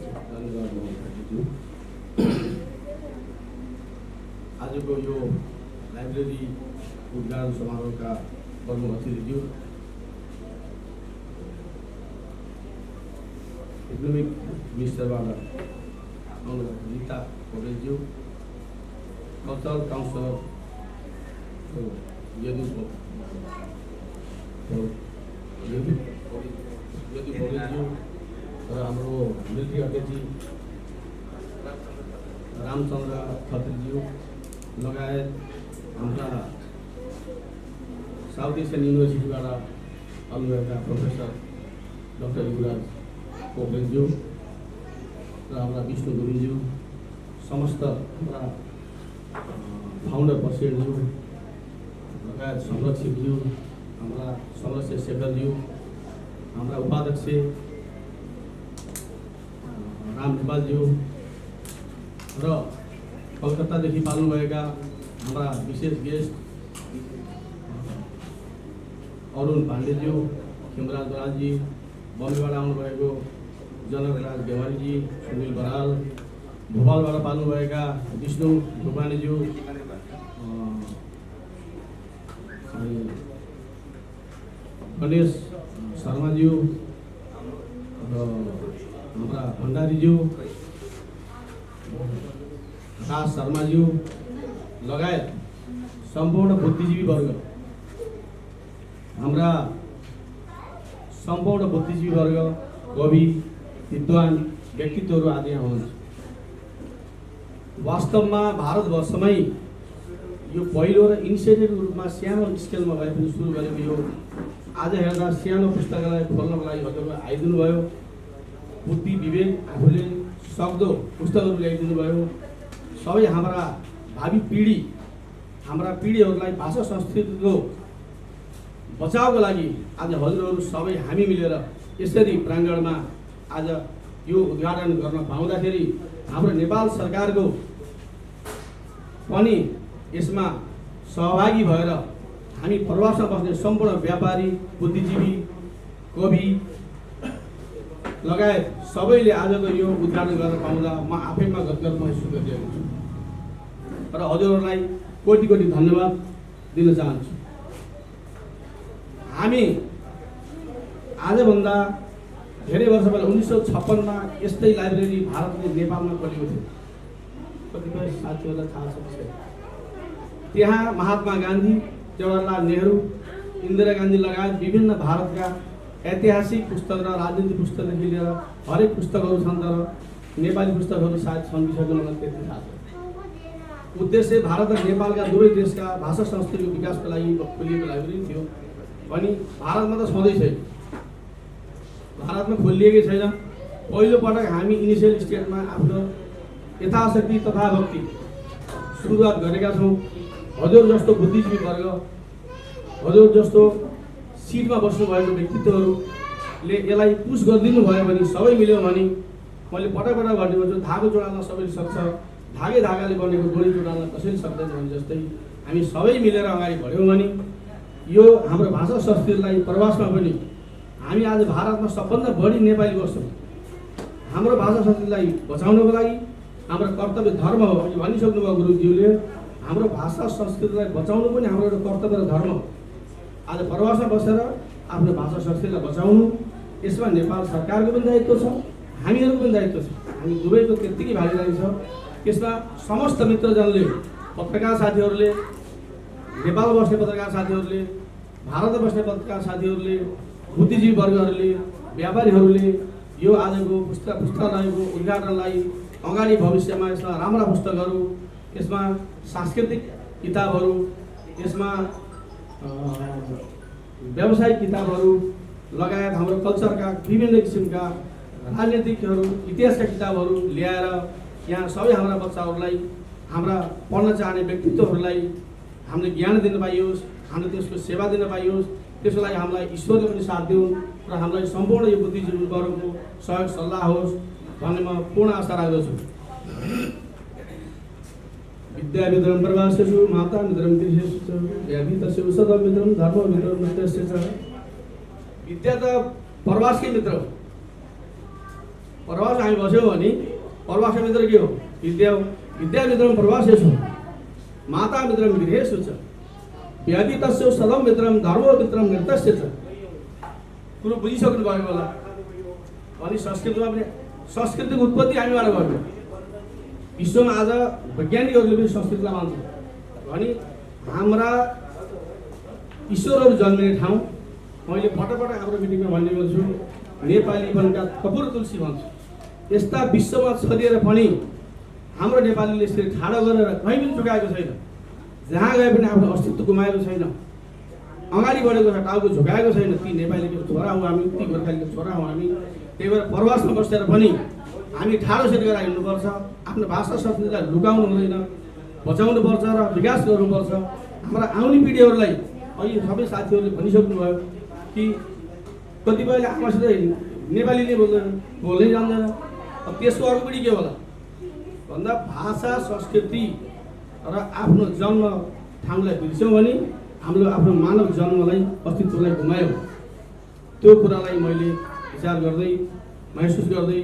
आजको यो लाइब्रेरी उद्घाटन समारोहका प्रमुख अतिथिज्यू, इकोनोमिक मिनिस्टरबाट आउनुभएको रीता पौडेलज्यू, कल्चरल काउन्सिलर यदु पौडेलज्यू र हाम्रो मिलिट्री अध्यक्ष रामचन्द्र खत्रीज्यू लगायत हाम्रा साउथ एसियन युनिभर्सिटीबाट आउनुभएका प्रोफेसर डाक्टर युवराज पोखरेलज्यू र हाम्रा विष्णु गुरुङज्यू, समस्त हाम्रा फाउन्डर प्रेसिडेन्टज्यू लगायत संरक्षकज्यू, हाम्रा संरक्षक शेखरज्यू, हाम्रा उपाध्यक्ष राम नेपालज्यू र कलकत्तादेखि पाल्नुभएका हाम्रा विशेष गेस्ट अरुण पाण्डेज्यू, खिमराज बरालजी, बम्बेबाट आउनुभएको जनकराज देवारीजी, सुनिल बराल, भोपालबाट पाल्नुभएका विष्णु ढुपानेज्यू, गणेश शर्माज्यू, भण्डारीज्यू, राज शर्माज्यू लगायत सम्पूर्ण बुद्धिजीवी वर्ग, हाम्रा सम्पूर्ण बुद्धिजीवी वर्ग, कवि, विद्वान व्यक्तित्वहरू आज यहाँ हुनुहुन्छ। वास्तवमा भारतवर्षमै यो पहिलो र इनिसिएटिभ रूपमा सानो स्केलमा भए पनि सुरु गरेको यो आज हेर्दा सानो पुस्तकालय खोल्नको लागि हजुरले आइदिनु भयो। बुद्धि विवेक आफूले सक्दो पुस्तकहरू ल्याइदिनु भयो। सबै हाम्रा भावी पिँढी, हाम्रा पिँढीहरूलाई भाषा संस्कृतिको बचाउको लागि आज हजुरहरू सबै हामी मिलेर यसरी प्राङ्गणमा आज यो उद्घाटन गर्न पाउँदाखेरि हाम्रो नेपाल सरकारको पनि यसमा सहभागी भएर हामी प्रवासमा बस्ने सम्पूर्ण व्यापारी, बुद्धिजीवी, कवि लगायत सबैले आजको यो उद्घाटन गर्न पाउँदा म आफैमा गदगद महसुस गरिरहेको छु र हजुरहरूलाई कोटि कोटि धन्यवाद दिन चाहन्छु। हामी आजभन्दा धेरै वर्ष पहिला 1956 मा यस्तै लाइब्रेरी भारतले नेपालमा खोलेको थियो। कतिपय साथीहरूलाई थाहा छ। त्यहाँ महात्मा गान्धी, जवाहरलाल नेहरू, इन्दिरा गान्धी लगायत विभिन्न भारतका ऐतिहासिक पुस्तक र राजनीतिक पुस्तकदेखि लिएर हरेक पुस्तकहरू छन्, तर नेपाली पुस्तकहरू सायद छन् कि छैनन् मलाई त्यति थाहा छ। उद्देश्य भारत र नेपालका दुवै देशका भाषा संस्कृतिको विकासको लागि खोलिएको लाइब्रेरी थियो। अनि भारतमा त छँदै छैन, भारतमा खोलिएकै छैन। पहिलोपटक हामी इनिसियल स्टेजमा आफ्नो यथाशक्ति तथा भक्ति सुरुवात गरेका छौँ। हजुर जस्तो बुद्धिजीवी वर्ग, हजुर जस्तो सिटमा बस्नुभएको व्यक्तित्वहरूले यसलाई पुस गरिदिनु भयो भने, सबै मिल्यो भने, मैले पटक पटक भनेको छु, धागो जोडाल्न सबैले सक्छ, धागाले बनेको डोरी जोडाल्न कसैले सक्दैन भने जस्तै हामी सबै मिलेर अगाडि बढ्यौँ भने यो हाम्रो भाषा संस्कृतिलाई प्रवासमा पनि हामी आज भारतमा सबभन्दा बढी नेपाली बस्छौँ। हाम्रो भाषा संस्कृतिलाई बचाउनको लागि हाम्रो कर्तव्य धर्म हो। अनि भनिसक्नुभयो गुरुज्यूले, हाम्रो भाषा संस्कृतिलाई बचाउनु पनि हाम्रो एउटा कर्तव्य र धर्म हो। आज प्रवासमा बसेर आफ्नो भाषा संस्कृतिलाई बचाउनु, यसमा नेपाल सरकारको पनि दायित्व छ, हामीहरूको पनि दायित्व छ। हामी दुवैको त्यत्तिकै भागीदारी छ। यसमा समस्त मित्रजनले, पत्रकार साथीहरूले, नेपाल बस्ने पत्रकार साथीहरूले, भारतमा बस्ने पत्रकार साथीहरूले, बुद्धिजीवी वर्गहरूले, व्यापारीहरूले यो आजको पुस्तकालयको उद्घाटनलाई अगाडि भविष्यमा यसमा राम्रा पुस्तकहरू, यसमा सांस्कृतिक किताबहरू, यसमा व्यावसायिक किताबहरू लगायत हाम्रो कल्चरका विभिन्न किसिमका राजनीतिकहरू, इतिहासका किताबहरू ल्याएर यहाँ सबै हाम्रा बच्चाहरूलाई, हाम्रा पढ्न चाहने व्यक्तित्वहरूलाई हामीले ज्ञान दिन पाइयोस्, हामीले त्यसको सेवा दिन पाइयोस्। त्यसको लागि हामीलाई ईश्वरले पनि साथ दिउन् र हामीलाई सम्पूर्ण यो बुद्धिजीवी वर्गको सहयोग सल्लाह होस् भन्ने म पूर्ण आशा राख्दछु। विद्या मित्रम प्रवासेषु माता मित्रम गृहेषु च व्याभितस्य सदा मित्रम धर्म मित्रम नित्यस्य च। विद्या त प्रवासकै मित्र हो। प्रवास हामी बस्यौँ भने प्रवासका मित्र के हो? विद्या हो। विद्या मित्रम प्रवासेषु माता मित्रम गृहेषु च व्याधितस्य सदम मित्रम धर्म मित्रम नृत्यस्य च। कुरो बुझिसक्नु भएको होला। अनि संस्कृतमा पनि संस्कृतिको उत्पत्ति हामीबाट भएको। विश्वमा आज वैज्ञानिकहरूले पनि संस्कृतलाई मान्छ। अनि हाम्रा ईश्वरहरू जन्मिने ठाउँ, मैले पटक हाम्रो मिटिङमा भन्ने गर्छु, नेपाली वनका कपुर तुलसी भन्छु। यस्ता विश्वमा छरिएर पनि हाम्रो नेपालीले यसरी ठाडो गरेर कहीँ पनि झुकाएको छैन। जहाँ गए पनि आफ्नो अस्तित्व गुमाएको छैन, अगाडि बढेको छ, टाउको झुकाएको छैन। ती नेपालीको छोरा हौँ हामी, ती गोर्खालीको छोरा हौँ हामी। त्यही भएर प्रवासमा बसेर पनि हामी ठाडो सेट गरेर हिँड्नुपर्छ। आफ्नो भाषा संस्कृतिलाई लुकाउनु हुँदैन, बचाउनुपर्छ र विकास गर्नुपर्छ। हाम्रा आउने पिँढीहरूलाई अहिले सबै साथीहरूले भनिसक्नुभयो कि कतिपयले आमासित नेपालीले बोल्नै जान्दैन। अब त्यसको अर्को पिँढी के होला भन्दा भाषा संस्कृति र आफ्नो जन्म ठाउँलाई बिर्स्यौँ भने हाम्रो आफ्नो मानव जन्मलाई, अस्तित्वलाई गुमायौँ। त्यो कुरालाई मैले विचार गर्दै, महसुस गर्दै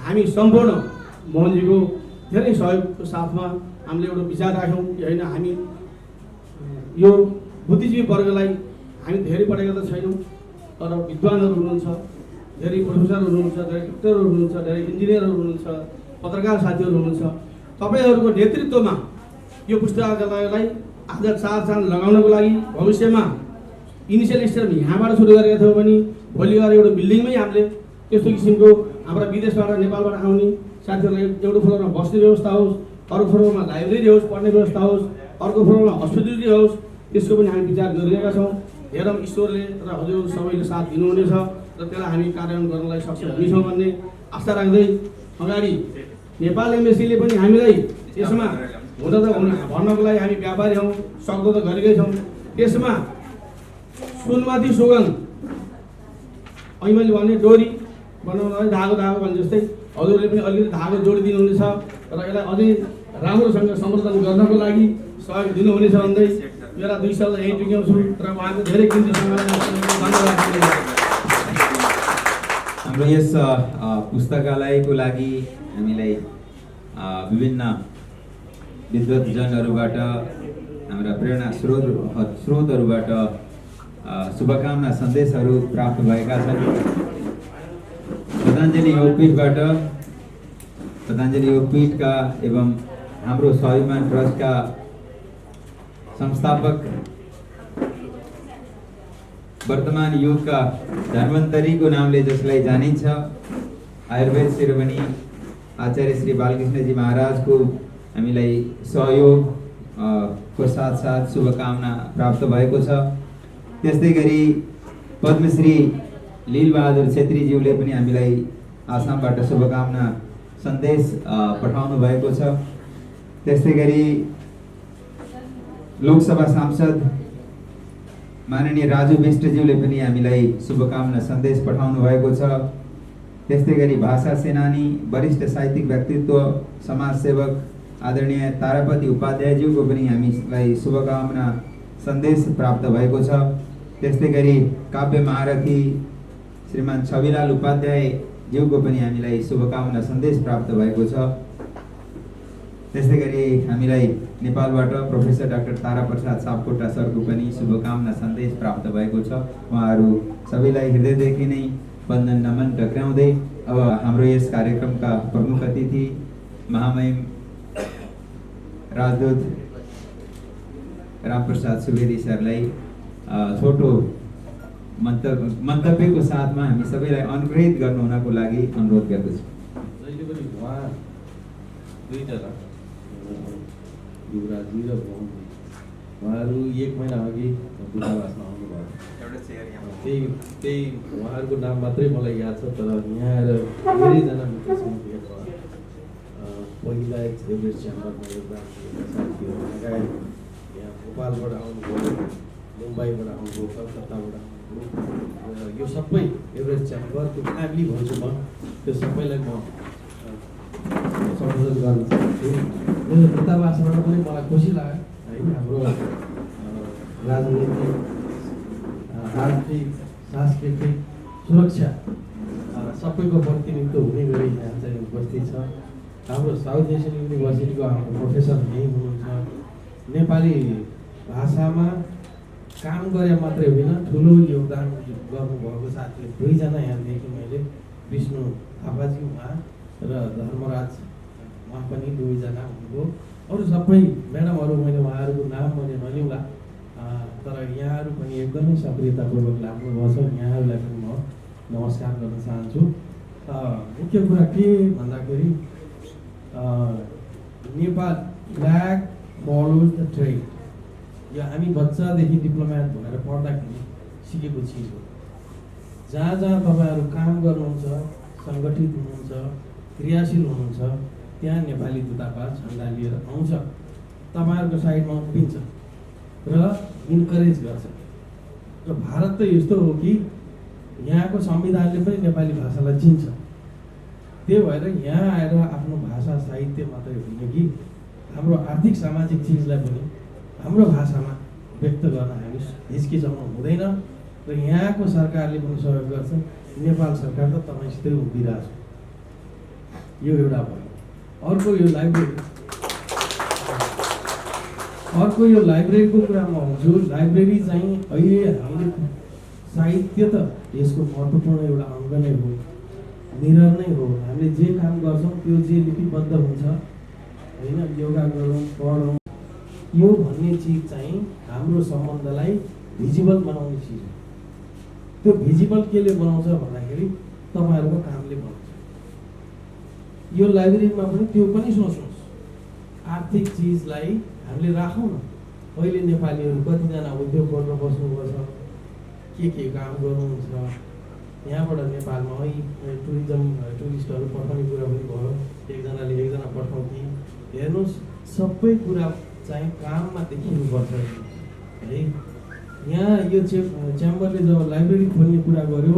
हामी सम्पूर्ण मोहनजीको धेरै सहयोगको साथमा हामीले एउटा विचार राख्यौँ कि होइन, हामी यो बुद्धिजीवी वर्गलाई हामी धेरै पढेका त छैनौँ, तर विद्वानहरू हुनुहुन्छ, धेरै प्रोफेसरहरू हुनुहुन्छ, धेरै डाक्टरहरू हुनुहुन्छ, धेरै इन्जिनियरहरू हुनुहुन्छ, पत्रकार साथीहरू हुनुहुन्छ। तपाईँहरूको नेतृत्वमा यो पुस्तकालयलाई आज 4 चाँद लगाउनको लागि भविष्यमा इनिसियल स्टेजमा यहाँबाट सुरु गरेका थियौँ भने भोलि गएर एउटा बिल्डिङमै हामीले त्यस्तो किसिमको हाम्रा विदेशबाट नेपालबाट आउने साथीहरूलाई एउटा फ्लोरमा बस्ने व्यवस्था होस्, अर्को फ्लोरमा लाइब्रेरी होस्, पढ्ने व्यवस्था होस्, अर्को फ्लोरमा हस्पिटलिटी होस्, त्यसको पनि हामी विचार गरिरहेका छौँ। हेरौँ ईश्वरले र हजुर सबैले साथ दिनुहुनेछ र त्यसलाई हामी कार्यान्वयन गर्नलाई सक्षम हुनेछौँ भन्ने आशा राख्दै अगाडि नेपाल एमबेसीले पनि हामीलाई यसमा हुन त भन्नको लागि हामी व्यापारी हौँ, सक्दो त गरेकै छौँ। त्यसमा सुनमाथि सुगन अहिले मैले भने डोरी बनाउनलाई धागो भने जस्तै हजुरले पनि अलिकति धागो जोडिदिनुहुनेछ र यसलाई अझै राम्रोसँग सम्वर्धन गर्नको लागि सहयोग दिनुहुनेछ भन्दै मेरा 2 शब्द यहीँ टुङ्ग्याउँछु र उहाँको धेरै किमती समयलाई धन्यवाद दिन्छु। हाम्रो यस पुस्तकालयको लागि हामीलाई विभिन्न विद्वत्जनहरूबाट हाम्रा प्रेरणा स्रोतहरूबाट शुभकामना सन्देशहरू प्राप्त भएका छन्। पतञ्जलि योगपीठका एवं हाम्रो स्वाभिमान ट्रस्टका संस्थापक वर्तमान युगका धन्वन्तरीको नामले जसलाई जानिन्छ आयुर्वेद शिरोमणि आचार्य श्री बालकृष्णजी महाराजको हामीलाई सहयोग को साथ शुभकामना प्राप्त भएको छ। त्यस्तै गरी पद्मश्री लीलबहादुर छेत्रीज्यूले पनि हामीलाई आसामबाट शुभकामना सन्देश पठाउनु भएको छ। त्यस्तै गरी लोकसभा सांसद माननीय राजु विष्टज्यूले पनि हामीलाई शुभकामना सन्देश पठाउनु भएको छ। त्यस्तै गरी भाषा सेनानी वरिष्ठ साहित्यिक व्यक्तित्व समाजसेवक आदरणीय तारापति उपाध्यायज्यूको पनि हामीलाई शुभकामना सन्देश प्राप्त भएको छ। त्यस्तै गरी काव्य महारथी श्रीमान छविलाल उपाध्यायज्यूको पनि हामीलाई शुभकामना सन्देश प्राप्त भएको छ। त्यस्तै गरी हामीलाई नेपालबाट प्रोफेसर डाक्टर ताराप्रसाद सापकोटा सरको पनि शुभकामना सन्देश प्राप्त भएको छ। उहाँहरू सबैलाई हृदयदेखि नै वन्दन नमन टक्राउँदै अब हाम्रो यस कार्यक्रमका प्रमुख अतिथि महामहिम राजदूत रामप्रसाद सुवेदी सरलाई छोटो मन्तव्यको साथमा हामी सबैलाई अनुग्रहित गर्नुहुनको लागि अनुरोध गर्दछु। जहिले पनि उहाँ दुईजना युवराजी र उहाँहरू 1 महिना अघि दूतावासमा आउनुभयो। त्यही उहाँहरूको नाम मात्रै मलाई याद छ, तर यहाँ आएर धेरैजना मित्रसँग भेट भयो। पहिला एभरेस्ट च्याम्बरमा योगदान दिएका साथीहरू लगायत यहाँ भोपालबाट आउनुभयो, मुम्बईबाट आउनुभयो, कलकत्ताबाट आउनुभयो। यो सबै एभरेस्ट च्याम्बरको फ्यामिली भन्छु म, त्यो सबैलाई म सम्बोधन गर्न चाहन्छु। मेरो दूतावासबाट पनि मलाई खुसी लाग्यो है, हाम्रो राजनीतिक आर्थिक सांस्कृतिक सुरक्षा सबैको प्रतिनिधित्व हुने गरी यहाँ चाहिँ उपस्थित छ। हाम्रो साउथ एसियन युनिभर्सिटीको हाम्रो प्रोफेसर यहीँ हुनुहुन्छ। नेपाली भाषामा काम गरे मात्रै होइन, ठुलो योगदान गर्नुभएको साथी 2 जना यहाँदेखि मैले विष्णु थापाजी उहाँ र धर्मराज उहाँ पनि 2 जना हुनुभयो। अरू सबै म्याडमहरू मैले उहाँहरूको नाम मैले नलिउँला, तर यहाँहरू पनि एकदमै सक्रियतापूर्वक लाग्नुभएको छ। यहाँहरूलाई पनि म नमस्कार गर्न चाहन्छु। मुख्य कुरा के भन्दाखेरि Nepal flag follows the trade, यो हामी बच्चादेखि डिप्लोमेट भएर पढ्दाखेरि सिकेको चिज हो। जहाँ जहाँ तपाईँहरू काम गर्नुहुन्छ, सङ्गठित हुनुहुन्छ, क्रियाशील हुनुहुन्छ, त्यहाँ नेपाली दूतावास झन्डा लिएर आउँछ, तपाईँहरूको साइडमा उभिन्छ र इन्करेज गर्छ। र भारत त यस्तो हो कि यहाँको संविधानले पनि नेपाली भाषालाई चिन्छ। त्यही भएर यहाँ आएर आफ्नो भाषा साहित्य मात्रै होइन कि हाम्रो आर्थिक सामाजिक चिजलाई पनि हाम्रो भाषामा व्यक्त गर्न हामी हिचकिचाउनु हुँदैन। र यहाँको सरकारले पनि सहयोग गर्छ। नेपाल सरकार त तपाईँसितै उभिरहेको छ। यो एउटा भयो। अर्को यो लाइब्रेरीको कुरामा आउँछु। लाइब्रेरी चाहिँ अहिले हामीले साहित्य त यसको महत्त्वपूर्ण एउटा अङ्ग नै हो, मिरर नै हो। हामीले जे काम गर्छौँ त्यो जे लिपिबद्ध हुन्छ होइन, योगा गरौँ पढौँ, यो भन्ने चिज चाहिँ हाम्रो सम्बन्धलाई भिजिबल बनाउने चिज हो। त्यो भिजिबल केले बनाउँछ भन्दाखेरि तपाईँहरूको कामले बनाउँछ। यो लाइब्रेरीमा पनि त्यो पनि सोच्नुहोस्, आर्थिक चिजलाई हामीले राखौँ न। अहिले नेपालीहरू कतिजना उद्योग गर्न बस्नुपर्छ, के काम गर्नुहुन्छ, यहाँबाट नेपालमा टुरिस्टहरू पठाउने कुरा पनि भयो, एकजनाले एकजना पठाउँथे। हेर्नुहोस्, सबै कुरा चाहिँ काममा देखिनुपर्छ है। यहाँ यो च्याम्बरले जब लाइब्रेरी खोल्ने कुरा गर्यो,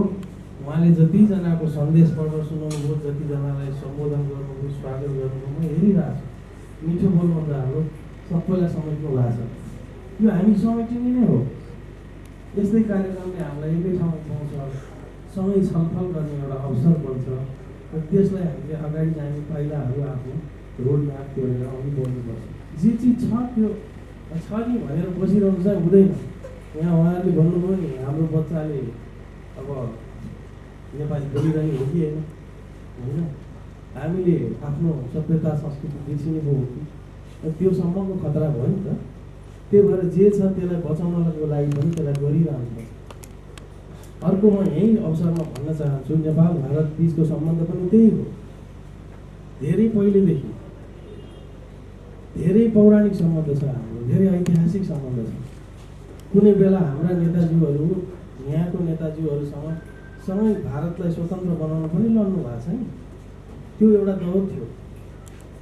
उहाँले जतिजनाको सन्देश पढ्न सुनाउनुभयो, जतिजनालाई सम्बोधन गर्नुभयो, स्वागत गर्नुभयो, म हेरिरहेको छु। मिठो बोल्नुहुन्छ, हाम्रो सबैलाई समेट्नु भएको छ। यो हामी समेटिने नै हो। यस्तै कार्यक्रमले हामीलाई एकै ठाउँमा पाउँछ, सँगै छलफल गर्ने एउटा अवसर बन्छ र त्यसलाई हामीले अगाडि जाने पाइलाहरू आफ्नो रोड म्याप तोडेर अघि बढ्नुपर्छ। जे चिज छ त्यो छ नि भनेर बसिरहनु चाहिँ हुँदैन। यहाँ उहाँहरूले भन्नुभयो नि, हाम्रो बच्चाले अब नेपाली बोलिरहने हो कि होइन, हामीले आफ्नो सभ्यता संस्कृति बिर्सिने भयो कि त्यो सम्मको खतरा भयो नि त। त्यही भएर जे छ त्यसलाई बचाउनको लागि पनि त्यसलाई गरिरहनुपर्छ। अर्को म यही अवसरमा भन्न चाहन्छु, नेपाल भारत बिचको सम्बन्ध पनि त्यही हो। धेरै पहिलेदेखि धेरै पौराणिक सम्बन्ध छ हाम्रो, धेरै ऐतिहासिक सम्बन्ध छ। कुनै बेला हाम्रा नेताजीहरू यहाँको नेताजीहरूसँग सँगै भारतलाई स्वतन्त्र बनाउन पनि लड्नु भएको छ नि। त्यो एउटा दौर थियो,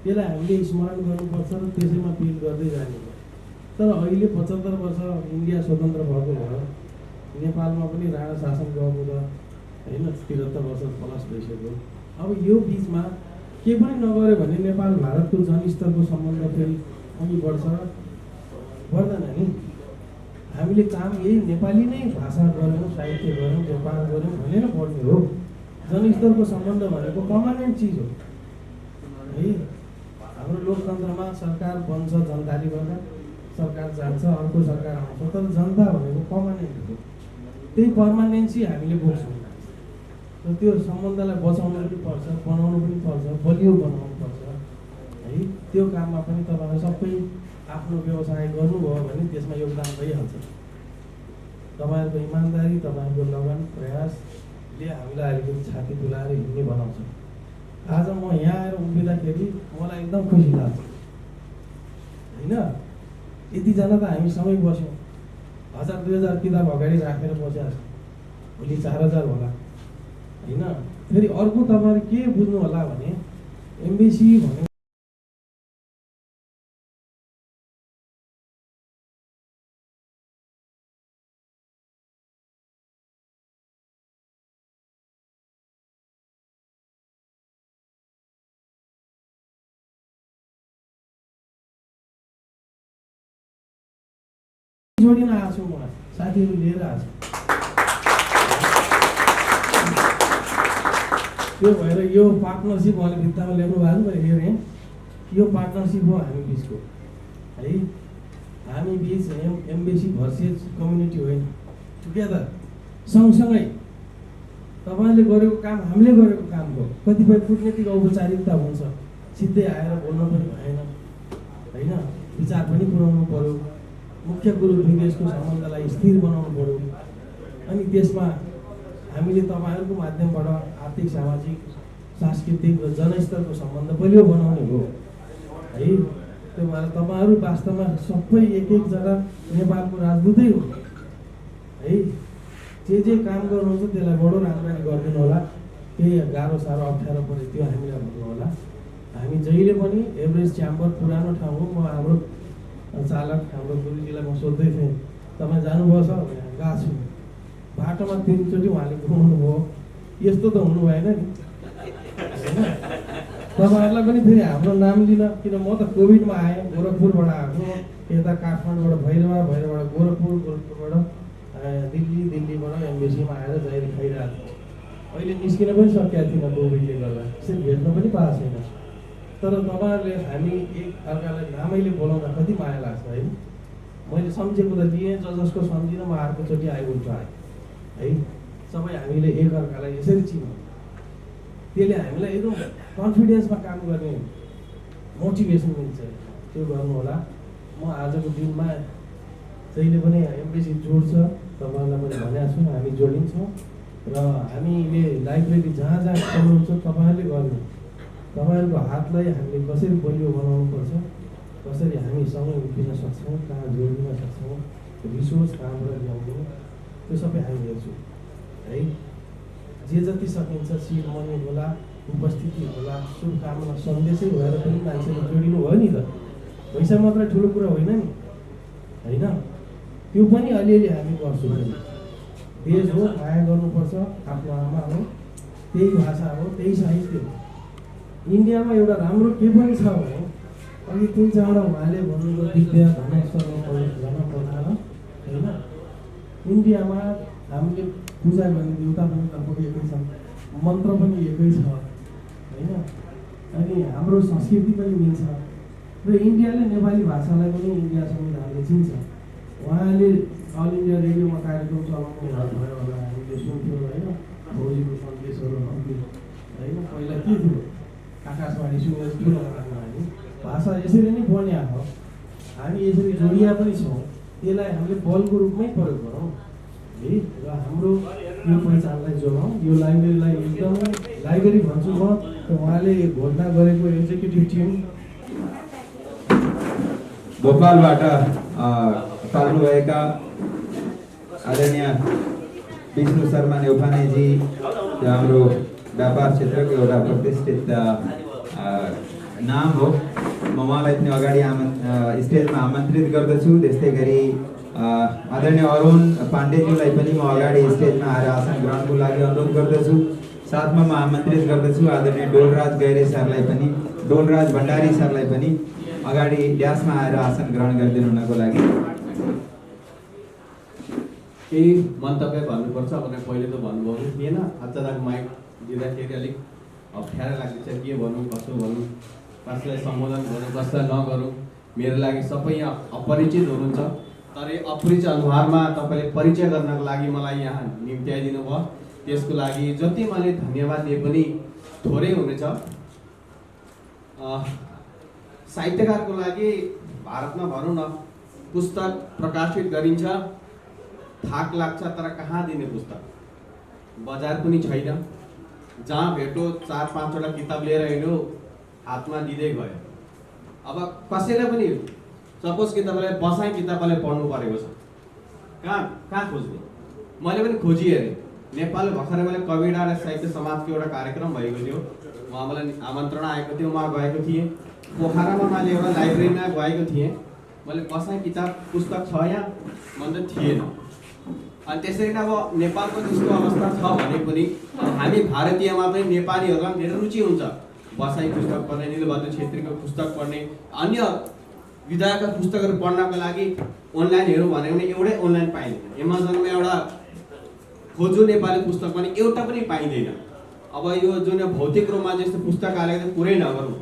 त्यसलाई हामीले स्मरण गर्नुपर्छ र त्यसैमा पिल गर्दै जाने। तर अहिले 75 वर्ष इन्डिया स्वतन्त्र भएको भयो, नेपालमा पनि राणा शासन गएको छ होइन, 73 वर्ष प्लस भइसक्यो। अब यो बिचमा के पनि नगर्यो भने नेपाल भारतको जनस्तरको सम्बन्ध फेरि अघि बढ्दैन नि। हामीले काम यही नेपाली नै भाषा गऱ्यौँ, साहित्य गऱ्यौँ, व्यापार गऱ्यौँ भनेर पढ्ने हो। जनस्तरको सम्बन्ध भनेको पर्मानेन्ट चिज हो है। हाम्रो लोकतन्त्रमा सरकार बन्छ जनताले गर्दा, सरकार जान्छ, अर्को सरकार आउँछ, तर जनता भनेको पर्मानेन्ट हो। त्यही पर्मानेन्सी हामीले बोक्छौँ र त्यो सम्बन्धलाई बचाउनु पनि पर्छ, बनाउनु पनि पर्छ, बलियो बनाउनु पर्छ है। त्यो काममा पनि तपाईँहरू सबै आफ्नो व्यवसाय गर्नुभयो भने त्यसमा योगदान भइहाल्छ। तपाईँहरूको इमान्दारी, तपाईँहरूको लगन प्रयासले हामीलाई अलिकति छाती तुलाएर हिँड्ने बनाउँछ। आज म यहाँ आएर उभिँदाखेरि मलाई एकदम खुसी लाग्छ होइन। यतिजना त हामी सँगै बस्यौँ, 1000-2000 किताब अगाडि राखेर बसेका छौँ, भोलि 4000 होला होइन। फेरि अर्को तपाईँहरू के बुझ्नु होला भने एमबेसी भने जोडिन आएको छु, म साथीहरू लिएर आएको छु। त्यो भएर यो पार्टनरसिप उहाँले भित्तामा ल्याउनु भएको मैले हेरेँ, यो पार्टनरसिप हो हामी बिचको है। हामी बिच एमबेसी भर्सेस कम्युनिटी होइन, टुगेदर सँगसँगै तपाईँले गरेको काम हामीले गरेको काम हो। कतिपय कूटनीतिक औपचारिकता हुन्छ, सिधै आएर बोल्नु पनि भएन होइन, विचार पनि पुर्याउनु पर्यो। मुख्य कुरो विदेशको सम्बन्धलाई स्थिर बनाउनु पर्यो। अनि त्यसमा हामीले तपाईँहरूको माध्यमबाट आर्थिक, सामाजिक, सांस्कृतिक र जनस्तरको सम्बन्ध बलियो बनाउने हो है। त्यो भएर तपाईँहरू वास्तवमा सबै एक एकजना नेपालको राजदूतै हो है। जे काम गर्नुहुन्छ त्यसलाई बडो राम्ररी गरिदिनु होला। केही गाह्रो साह्रो अप्ठ्यारो पऱ्यो त्यो हामीलाई भन्नु होला। हामी जहिले पनि एभरेस्ट च्याम्बर पुरानो ठाउँ हो। म हाम्रो चालक हाम्रो गुरुजीलाई म सोध्दै थिएँ, तपाईँ जानुभएको छ भने गएको छु। बाटोमा 3 चोटि उहाँले घुमाउनु भयो, यस्तो त हुनु भएन नि होइन। तपाईँहरूलाई पनि फेरि हाम्रो नाम लिन, किन म त कोभिडमा आएँ, गोरखपुरबाट आएको, यता काठमाडौँबाट भैरवबाट गोरखपुर, गोरखपुरबाट दिल्लीबाट एमबेसीमा आएर जाहिर खाइरहेको थियो। अहिले निस्किन पनि सकेको थिइनँ कोभिडले गर्दा, यसरी भेट्न पनि पाएको छैन। तर तपाईँहरूले हामी एक अर्कालाई नामैले बोलाउँदा कति माया लाग्छ है। मैले सम्झेको त लिएँ, जसको सम्झिनँ म अर्कोचोटि आइपुग्छु आएँ है। सबै हामीले एकअर्कालाई यसरी चिनौँ, त्यसले हामीलाई एकदम कन्फिडेन्समा काम गर्ने मोटिभेसन मिल्छ। त्यो गर्नु होला। म आजको दिनमा जहिले पनि एमबिसी जोड्छ, तपाईँहरूलाई मैले भनेको छु, हामी जोडिन्छौँ र हामीले लाइब्रेरी जहाँ जहाँ खोल्नुहुन्छ तपाईँहरूले गर्नु। तपाईँहरूको हातलाई हामीले कसरी बलियो बनाउनुपर्छ, कसरी हामी सँगै उठिन सक्छौँ, कहाँ जोडिन सक्छौँ, रिसोर्स कहाँबाट ल्याउनु, त्यो सबै हामी हेर्छौँ है। जे जति सकिन्छ सिड मनी होला, उपस्थिति होला, शुभकामना सन्देशै भएर पनि मान्छेले जोडिनु भयो नि त। पैसा मात्रै ठुलो कुरा होइन नि, होइन? त्यो पनि अलिअलि हामी गर्छौँ। देश हो, माया गर्नुपर्छ, आफ्नो आमा हो, त्यही भाषा हो, त्यही साहित्य हो। इन्डियामा एउटा राम्रो के पनि छ भने अघि 3-4 उहाँले भन्नुभयो विद्या धन सर्व प्रधान, होइन? इन्डियामा हामीले पूजा गर्ने देउता पनि लगभग एकै छ, मन्त्र पनि एकै छ, होइन? अनि हाम्रो संस्कृति पनि मिल्छ र इन्डियाले नेपाली भाषालाई पनि इन्डिया संविधानले चिन्छ। उहाँले अल इन्डिया रेडियोमा कार्यक्रम चलाउनु भयो होला, हामीले सुन्थ्यौँ, होइन? फौजीको सन्देशहरू आउँथ्यो, होइन? पहिला के थियो, आकाशवाणी सुनेर के लगाउनु, हामी भाषा यसरी नै बन्या हो। हामी यसरी जोडिया पनि छौँ, त्यसलाई हामीले बलको रूपमै प्रयोग गरौँ है र हाम्रो यो पहिचानलाई जोगाउँ। यो लाइब्रेरीलाई एकदमै लाइब्रेरी भन्छु म, उहाँले घोषणा गरेको एक्जिक्युटिभ टिम भोपालबाट पाल्नुभएका आदरणीय विष्णु शर्मा नेउपानेजी, हाम्रो व्यापार क्षेत्रको एउटा प्रतिष्ठित नाम हो। म उहाँलाई पनि अगाडि स्टेजमा आमन्त्रित गर्दछु। त्यस्तै गरी आदरणीय अरुण पाण्डेज्यूलाई पनि म अगाडि स्टेजमा आएर आसन ग्रहणको लागि अनुरोध गर्दछु। साथमा म आमन्त्रित गर्दछु आदरणीय डोलराज गैरे सरलाई पनि, डोलराज भण्डारी सरलाई पनि अगाडि ड्यासमा आएर आसन ग्रहण गरिदिनु हुनको लागि। केही मन्तव्य भन्नुपर्छ भनेर पहिले त भन्नुभएको थिएन। अचानक माइक दिँदाखेरि अलिक अप्ठ्यारो लाग्दैछ, के भनौँ, कसो भनौँ, कसलाई सम्बोधन गरौँ, कसलाई नगरौँ। मेरो लागि सबै यहाँ अपरिचित हुनुहुन्छ, तर यो अपरिचित अनुहारमा तपाईँले परिचय गर्नको लागि मलाई यहाँ निम्त्याइदिनु भयो। त्यसको लागि जति मैले धन्यवाद दिए पनि थोरै हुनेछ। साहित्यकारको लागि भारतमा भनौँ न, पुस्तक प्रकाशित गरिन्छ, थाक लाग्छ, तर कहाँ दिने पुस्तक, बजार पनि छैन। जहाँ भेटो 4-5वटा किताब लिएर हिँड्यो, हातमा दिँदै गयो। अब कसैलाई पनि सपोज कि तपाईँलाई बसाइ किताब पढ्नु परेको छ, कहाँ खोज्ने? मैले पनि खोजी हेरेँ। नेपाल भर्खरै मैले कवि डाँडा साहित्य समाजको एउटा कार्यक्रम भएको थियो, उहाँ मलाई आमन्त्रणा आएको थियो, उहाँ गएको थिएँ। पोखरामा मैले एउटा लाइब्रेरीमा गएको थिएँ, मैले बसाइ किताब पुस्तक छ यहाँ भन्दा थिएन। अनि त्यसरी नै अब नेपालको जस्तो अवस्था छ भने पनि हामी भारतीयमा पनि नेपालीहरूलाई धेरै रुचि हुन्छ बसाइ पुस्तक पढ्ने, नीलबहादुर छेत्रीको पुस्तक पढ्ने, अन्य विधाका पुस्तकहरू पढ्नको लागि अनलाइन हेरौँ भने पनि एउटै अनलाइन पाइँदैन। एमाजोनमा एउटा खोजो नेपाली पुस्तक पनि एउटा पनि पाइँदैन। अब यो जुन भौतिक रूपमा जस्तो पुस्तकालय त पुरै नगरौँ।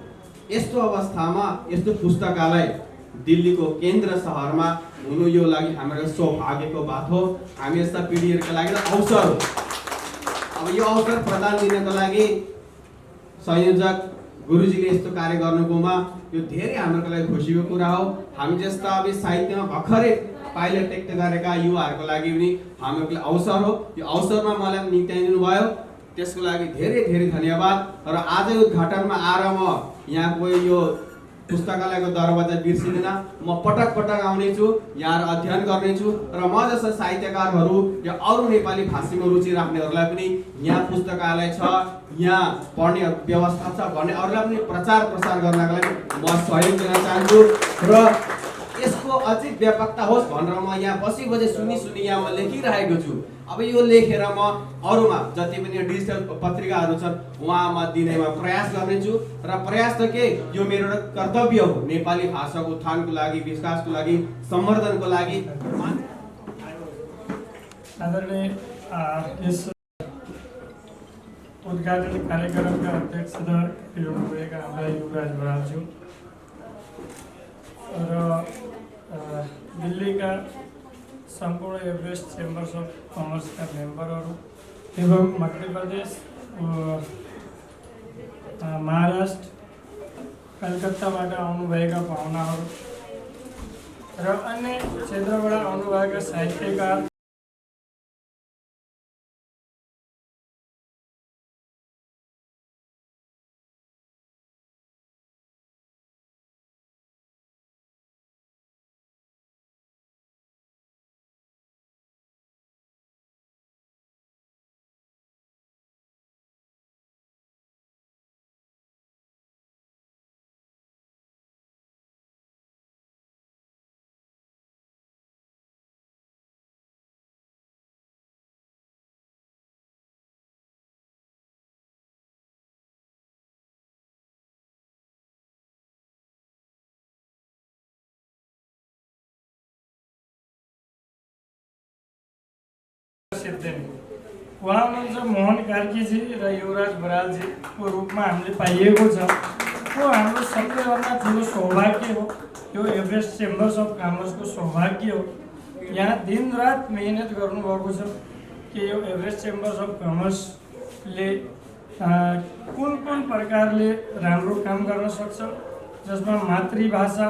यस्तो अवस्थामा यस्तो पुस्तकालय दिल्लीको केन्द्र सहरमा हुनु यो लागि हाम्रो सौभाग्यको बात हो। हामी यस्ता पिँढीहरूका लागि अवसर हो। अब यो अवसर प्रदान दिनको लागि संयोजक गुरुजीले यस्तो कार्य गर्नुकोमा यो धेरै हाम्रो लागि खुसीको कुरा हो। हामी जस्ता अब साहित्यमा भर्खरै पाइला टेक्दै गरेका युवाहरूको लागि पनि हाम्रो लागि अवसर हो। यो अवसरमा मलाई निम्त्याइदिनु भयो, त्यसको लागि धेरै धेरै धन्यवाद। र आज उद्घाटनमा आएर म यहाँको यो पुस्तकालयको दरवाजा बिर्सिँदैन। म पटक पटक आउनेछु, यहाँ अध्ययन गर्नेछु र म जस्ता साहित्यकारहरू या अरू नेपाली भाषीमा रुचि राख्नेहरूलाई पनि यहाँ पुस्तकालय छ, यहाँ पढ्ने व्यवस्था छ भन्ने अरूलाई पनि प्रचार प्रसार गर्नको लागि म सहयोग दिन चाहन्छु। र यसको अझै व्यापकता होस् भनेर म यहाँ बसी सुनी यहाँ म लेखिरहेको छु। अब यो लेखेर म अरूमा जति पनि डिजिटल पत्रिकाहरू छन् उहाँमा दिनेमा प्रयास गर्नेछु। र प्रयास त के, यो मेरो एउटा कर्तव्य हो नेपाली भाषाको उत्थानको लागि, विकासको लागि, सम्वर्धनको लागि। आदरणीय यस उद्घाटन कार्यक्रमका अध्यक्षता गर्नुभएका हाम्रा युवराज बरालज्यू र दिल्लीका सम्पूर्ण एभरेस्ट चेम्बर्स अफ कमर्सका मेम्बरहरू एवं मध्य प्रदेश, महाराष्ट्र, कलकत्ताबाट आउनुभएका पाहुनाहरू र अन्य क्षेत्रबाट आउनुभएका साहित्यकार, उहाँ हुनुहुन्छ मोहन कार्कीजी र युवराज बरालजीको रूपमा हामीले पाइएको छ। यो हाम्रो सबैभन्दा ठुलो सौभाग्य हो। यो एभरेस्ट चेम्बर्स अफ कमर्सको सौभाग्य हो। यहाँ दिनरात मेहनत गर्नुभएको छ कि यो एभरेस्ट चेम्बर्स अफ कमर्सले कुन कुन प्रकारले राम्रो काम गर्न सक्छ, जसमा मातृभाषा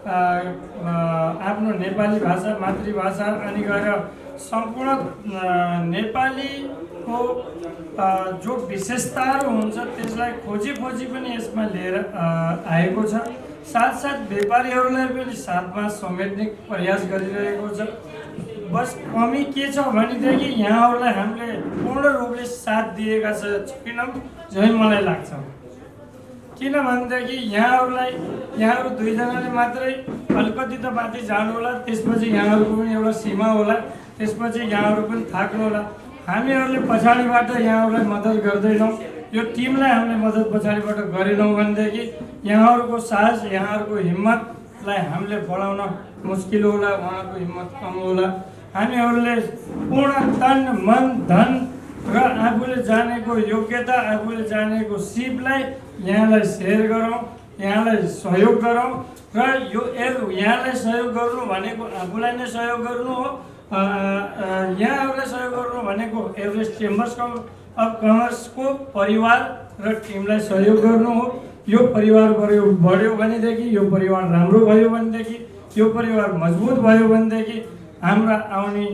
आफ्नो नेपाली भाषा मातृभाषा अनि गएर सम्पूर्ण नेपालीको जो विशेषताहरू हुन्छ त्यसलाई खोजी पनि यसमा लिएर आएको छ। साथसाथ व्यापारीहरूलाई पनि साथमा समेट्ने प्रयास गरिरहेको छ। बस कमी के छ भनेदेखि यहाँहरूलाई हामीले पूर्ण रूपले साथ दिएका छैनौँ जै मलाई लाग्छ। किनभनेदेखि यहाँहरू दुईजनाले मात्रै अलिकति त माथि जानु होला, त्यसपछि यहाँहरूको पनि एउटा सीमा होला, त्यसपछि यहाँहरू पनि थाक्नु होला। हामीहरूले पछाडिबाट यहाँहरूलाई मद्दत गर्दैनौँ। यो टिमलाई हामीले मद्दत पछाडिबाट गरेनौँ भनेदेखि यहाँहरूको साहस, यहाँहरूको हिम्मतलाई हामीले बढाउन मुस्किल होला, उहाँहरूको हिम्मत कम होला। हामीहरूले पूर्ण तन मन धन र आफूले जानेको योग्यता, आफूले जानेको सिपलाई यहाँलाई सेयर गरौँ, यहाँलाई सहयोग गरौँ र यो यहाँलाई सहयोग गर्नु भनेको आफूलाई नै सहयोग गर्नु हो। यहाँहरूलाई सहयोग गर्नु भनेको एभरेस्ट चेम्बर्स अफ कमर्सको परिवार र टिमलाई सहयोग गर्नु हो। यो परिवार बढ्यो भनेदेखि, यो परिवार राम्रो भयो भनेदेखि, यो परिवार मजबुत भयो भनेदेखि हाम्रा आउने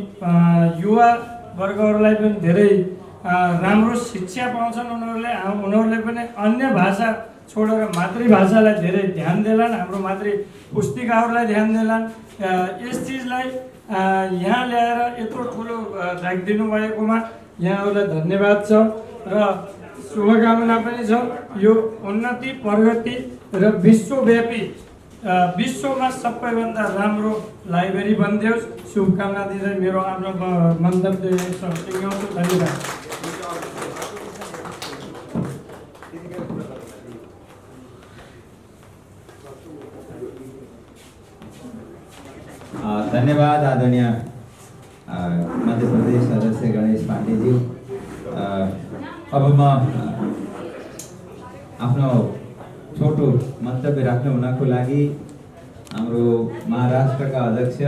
युवा वर्गहरूलाई पनि धेरै राम्रो शिक्षा पाउँछन्। उनीहरूले पनि अन्य भाषा छोडेर मातृभाषालाई धेरै ध्यान देलान्, हाम्रो मातृ पुस्तिकाहरूलाई ध्यान देलान्। यस चिजलाई यहाँ ल्याएर यत्रो ठुलो राखिदिनु भएकोमा यहाँहरूलाई धन्यवाद छ र शुभकामना पनि छ। यो उन्नति प्रगति र विश्वव्यापी विश्वमा सबैभन्दा राम्रो लाइब्रेरी बनिदियोस्, शुभकामना दिँदै मेरो आफ्नो मन्तव्य टुङ्ग्याउँछु। धन्यवाद। धन्यवाद आदरणीय मध्य प्रदेश सदस्य गणेश पाण्डेज्यू। अब म आफ्नो छोटो मन्तव्य राख्नु हुनको लागि हाम्रो महाराष्ट्रका अध्यक्ष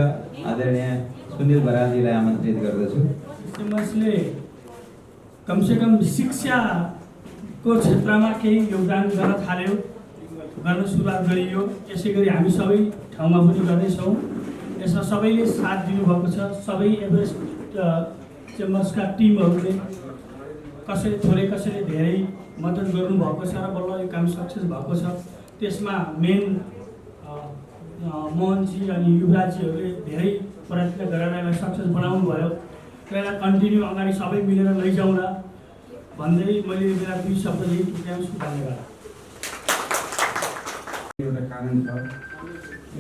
आदरणीय सुनिल बरालजीलाई आमन्त्रित गर्दछु। चेम्बर्सले कमसेकम शिक्षाको क्षेत्रमा केही योगदान गर्न थाल्यो, गर्न सुरुवात गरियो। यसै गरी हामी सबै ठाउँमा पनि गर्नेछौँ। यसमा सबैले साथ दिनुभएको छ। सबै एभरेस्ट चेम्बर्सका टिमहरूले कसैले थोरै कसैले धेरै मद्दत गर्नुभएको छ र बल्ल यो काम सक्सेस भएको छ। त्यसमा मेन मोहनजी अनि युवराजजीहरूले धेरै प्रयत्न गरेर यसलाई सक्सेस बनाउनु भयो र यसलाई कन्टिन्यू अगाडि सबै मिलेर लैजाउँला भन्दै मैले मेरा दुई शब्द यही टुक्राउँछु। धन्यवाद। एउटा कारण छ,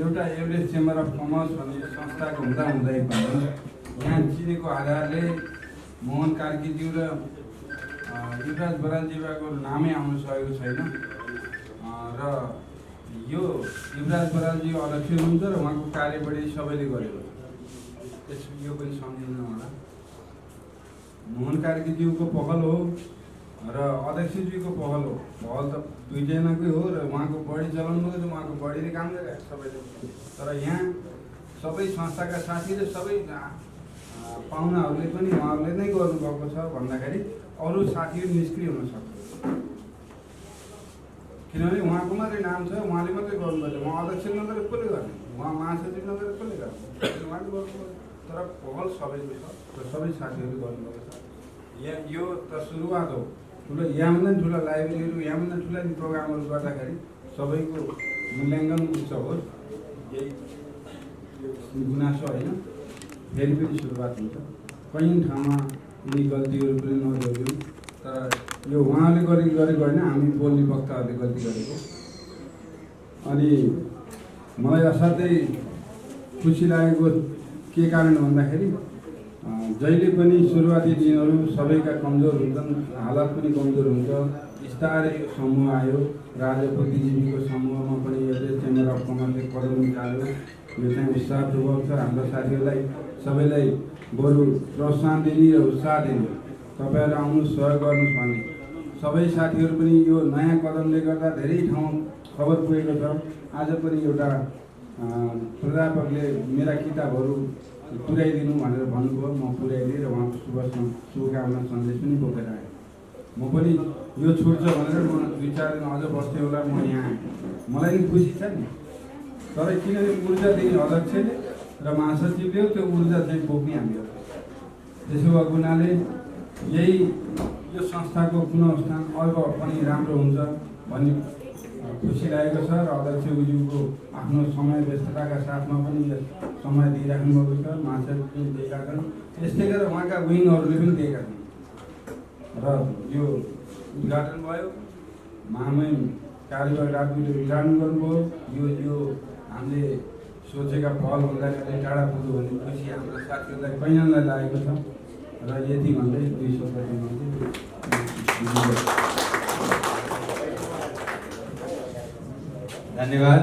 एउटा एभरेस्ट चेम्बर अफ कमर्स भन्ने संस्थाको हुँदाहुँदै पनि यहाँ चिनेको आधारले मोहन कार्कीज्यू र युवराज बरालजीको नामै आउन सकेको छैन र यो युवराज बरालजी अध्यक्ष हुनुहुन्छ र उहाँको कार्यबढी सबैले गरेको छ। यो पनि सम्झिनु होला। मोहन कार्कीज्यूको पहल हो र अध्यक्षज्यूको पहल हो। पहल त दुईजनाकै हो र उहाँको बढी चलाउनु त उहाँको बढीले काम गरिरहेको सबैले। तर यहाँ सबै संस्थाका साथी र सबै पाहुनाहरूले पनि उहाँहरूले नै गर्नुभएको छ भन्दाखेरि अरू साथीहरू निष्क्रिय हुन सक्छ। किनभने उहाँको मात्रै नाम छ, उहाँले मात्रै गर्नुपर्छ। उहाँ अध्यक्ष नगरेर कसले गर्ने, उहाँ महासचिव नगरेर कसले गर्ने, उहाँले गर्नुपर्छ। तर पहल सबैको छ र सबै साथीहरू गर्नुभएको छ। यो त सुरुवात हो। ठुलो यहाँभन्दा ठुला लाइब्रेरीहरू, यहाँभन्दा ठुला प्रोग्रामहरू गर्दाखेरि सबैको मूल्याङ्कन उच्च होस्, यही गुनासो होइन। फेरि पनि सुरुवात हुन्छ। कहीँ ठाउँमा यी गल्तीहरू पनि नगरिदिउँ, तर यो उहाँले गरेको होइन, हामी बोल्ने वक्ताहरूले गल्ती गरेको। अनि मलाई असाध्यै खुसी लागेको के कारण भन्दाखेरि जहिले पनि सुरुवाती दिनहरू सबैका कमजोर हुन्छन्, हालत पनि कमजोर हुन्छ। बिस्तारै यो समूह आयो, राज्य बुद्धिजीवीको समूहमा पनि एभरेस्ट चेम्बर अफ कमर्सले कदम निकाल्यो। यो चाहिँ उत्साहपूर्वक छ। हाम्रो साथीहरूलाई सबैलाई बरु प्रोत्साहन दिने र उत्साह दिने, तपाईँहरू आउनु सहयोग गर्नुहोस् भन्ने। सबै साथीहरू पनि यो नयाँ कदमले गर्दा धेरै ठाउँ खबर पुगेको छ। आज पनि एउटा प्राध्यापकले मेरा किताबहरू पुर्याइदिनु भनेर भन्नुभयो, म पुर्याइदिएँ र उहाँको शुभकामना सन्देश पनि बोकेर आएँ। म पनि यो छुट्छ भनेर म 2-4 दिन अझ बस्थेँ होला, म यहाँ आएँ। मलाई नि खुसी छ नि। तर किनभने ऊर्जा दिने अध्यक्षले र महासचिवले त्यो ऊर्जा चाहिँ बोक्ने हामी हो। त्यसो भएको हुनाले यही यो संस्थाको पुनःस्थान अब पनि राम्रो हुन्छ भन्ने खुसी लागेको छ। र अध्यक्षज्यूको आफ्नो समय व्यस्तताका साथमा पनि यस समय दिइराख्नु भएको छ। महासचिवले दिएका छन्, यस्तै गरेर उहाँका विङहरूले पनि दिएका छन्। र यो उद्घाटन भयो, महामहिम कार्यवाहक राजदूतले उद्घाटन गर्नुभयो। यो हामीले सोचेका पहल भन्दाखेरि टाढा पुग्यो भन्ने खुसी हाम्रो साथीहरूलाई कैयनलाई लागेको छ। र यति भन्दै 2 शब्द धन्यवाद।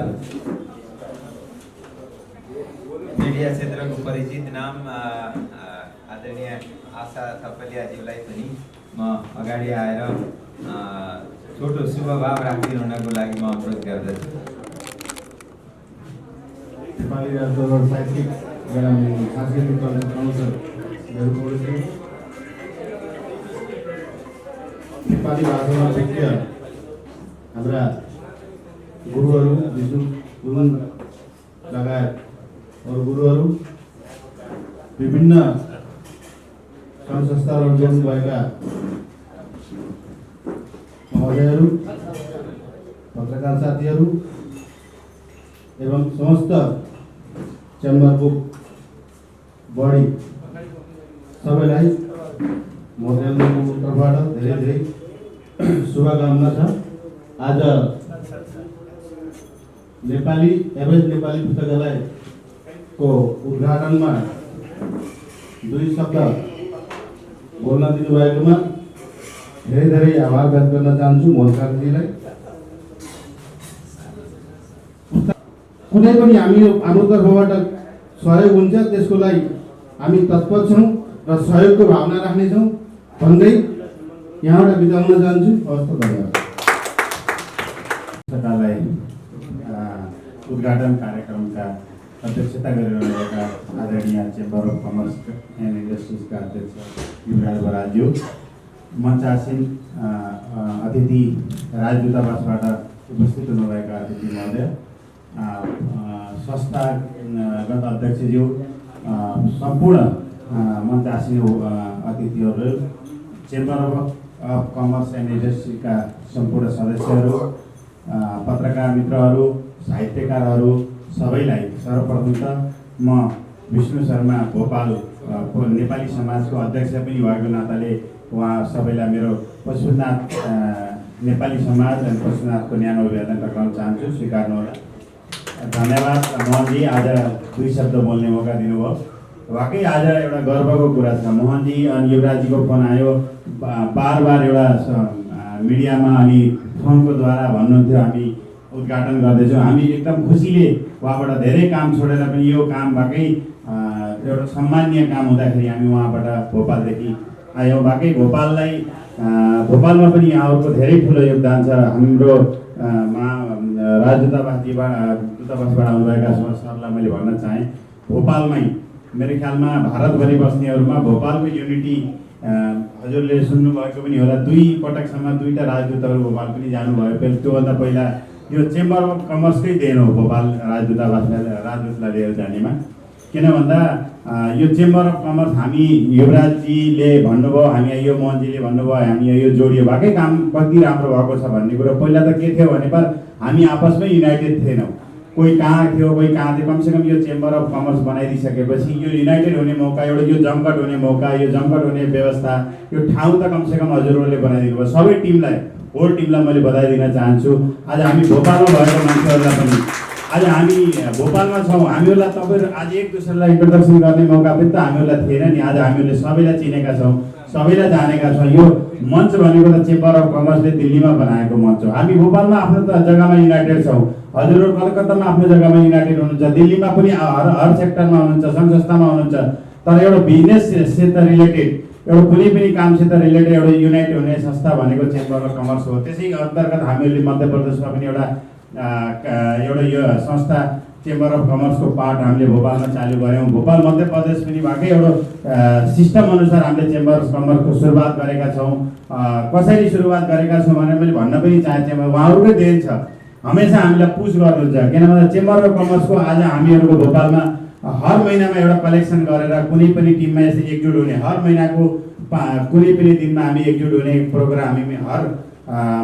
मिडिया क्षेत्रको परिचित नाम आदरणीय आशा थपलियाज्यूलाई पनि म अगाडि आएर छोटो शुभभाव राखिदिनुको लागि म अनुरोध गर्दछु। नेपाली राज्य साहित्यिक सांस्कृतिक काउन्सिल नेपाली भाषामा विज्ञ हाम्रा गुरुहरू विष्णु गुरुङ लगायत अरू गुरुहरू, विभिन्न सङ्घ संस्थाहरू जोड्नुभएका महोदयहरू, पत्रकार साथीहरू एवं समस्त चेम्बरको बडी सबैलाई महोदयको तर्फबाट धेरै धेरै शुभकामना छ। आज एभरेस्ट नेपाली पुस्तकालयको उद्घाटनमा 2 शब्द बोल्न दिनुभएकोमा धेरै धेरै आभार व्यक्त गर्न चाहन्छु मोहनकाजीलाई। कुनै पनि हाम्रो तर्फबाट सहयोग हुन्छ त्यसको लागि हामी तत्पर छौँ र सहयोगको भावना राख्नेछौँ भन्दै यहाँबाट बिदा हुन चाहन्छु। हवस्, धन्यवाद। पुस्तकालय उद्घाटन कार्यक्रमका अध्यक्षता गरिरहेका आदरणीय चेम्बर अफ कमर्स एन्ड इन्डस्ट्रिजका अध्यक्ष युवराज बराज्यू, मञ्चासीन अतिथि राजदूतावासबाट उपस्थित हुनुभएका अतिथि महोदय, संस्थागत अध्यक्षज्यू, सम्पूर्ण मञ्चासीन अतिथिहरू, चेम्बर अफ कमर्स एन्ड इन्डस्ट्रीका सम्पूर्ण सदस्यहरू, पत्रकार मित्रहरू, साहित्यकारहरू सबैलाई सर्वप्रथम त म विष्णु शर्मा भोपाल नेपाली समाजको अध्यक्ष पनि भएको नाताले उहाँ सबैलाई मेरो पशुपतिनाथ नेपाली समाज अनि पशुपतिनाथको न्यानो अभिवादन टक्राउन चाहन्छु, स्वीकार्नुहोला। धन्यवाद मोहनजी, आज 2 शब्द बोल्ने मौका दिनुभयो। वाकई आज एउटा गर्वको कुरा छ। मोहनजी अनि युवराजजीको फोन आयो, बार एउटा मिडियामा अनि फोनको द्वारा भन्नुहुन्थ्यो हामी उद्घाटन गर्दैछौँ। हामी एकदम खुसीले उहाँबाट धेरै काम छोडेर पनि यो काम वाकई एउटा सम्मानीय काम हुँदाखेरि हामी उहाँबाट भोपालदेखि आयौँ। वाकई भोपालमा पनि यहाँहरूको धेरै ठुलो योगदान छ। हाम्रो राजदूतावासबाट आउनुभएका सरलाई मैले भन्न चाहेँ, भोपालमै मेरो ख्यालमा भारतभरि बस्नेहरूमा भोपालको युनिटी हजुरले सुन्नुभएको पनि होला, 2 पटकसम्म 2टा राजदूतहरू भोपाल पनि जानुभयो। त्योभन्दा पहिला यो चेम्बर अफ कमर्सकै देन हो भोपाल राजदूतलाई लिएर जानेमा। किन भन्दा यो चेम्बर अफ कमर्स हामी युवराजजीले भन्नुभयो, हामी यो मोहनजीले भन्नुभयो, हामी यो जोडियो भएकै काम कति राम्रो भएको छ भन्ने कुरो। पहिला त के थियो भने पर हामी आपसमै युनाइटेड थिएनौँ, कोही कहाँ थियो कोही कहाँ थियो। कमसेकम यो चेम्बर अफ कमर्स बनाइदिइसकेपछि यो युनाइटेड हुने मौका, एउटा यो जमघट हुने मौका, यो जमघट हुने व्यवस्था, यो ठाउँ त कमसेकम हजुरहरूले बनाइदिनु भयो। सबै टिमलाई, होल टिमलाई मैले बधाई दिन चाहन्छु। आज हामी भोपालमा भएको मान्छेहरूलाई पनि, आज हामी भोपालमा छौँ, हामीहरूलाई तपाईँहरू आज एक दोस्रोलाई इन्ट्रोडक्सन गर्ने मौका पनि त हामीहरूलाई थिएन नि। आज हामीहरूले सबैलाई चिनेका छौँ, सबैलाई जानेका छौँ। यो मञ्च भनेको त चेम्बर अफ कमर्सले दिल्लीमा बनाएको मञ्च हो। हामी भोपालमा आफ्नो त जग्गामा युनाइटेड छौँ, हजुरहरू कलकत्तामा आफ्नो जग्गामा युनाइटेड हुनुहुन्छ, दिल्लीमा पनि हर सेक्टरमा हुनुहुन्छ, सङ्घ संस्थामा हुनुहुन्छ। तर एउटा बिजनेससित रिलेटेड, एउटा कुनै पनि कामसित रिलेटेड एउटा युनाइट हुने संस्था भनेको चेम्बर अफ कमर्स हो। त्यसै अन्तर्गत हामीहरूले मध्य प्रदेशमा पनि एउटा यो संस्था चेम्बर अफ कमर्सको पार्ट हामीले भोपालमा चालु गऱ्यौँ। भोपाल मध्य प्रदेश पनि भएकै एउटा सिस्टम अनुसार हामीले चेम्बर अफ कमर्सको सुरुवात गरेका छौँ। कसरी सुरुवात गरेका छौँ भनेर मैले भन्न पनि चाहे, उहाँहरूकै देन छ। हमेसा हामीलाई पुस गर्नुहुन्छ, किन भन्दा चेम्बर अफ कमर्सको आज हामीहरूको भोपालमा हर महिनामा एउटा कलेक्सन गरेर कुनै पनि टिममा यसरी एकजुट हुने, हर महिनाको कुनै पनि दिनमा हामी एकजुट हुने प्रोग्राम हामी हर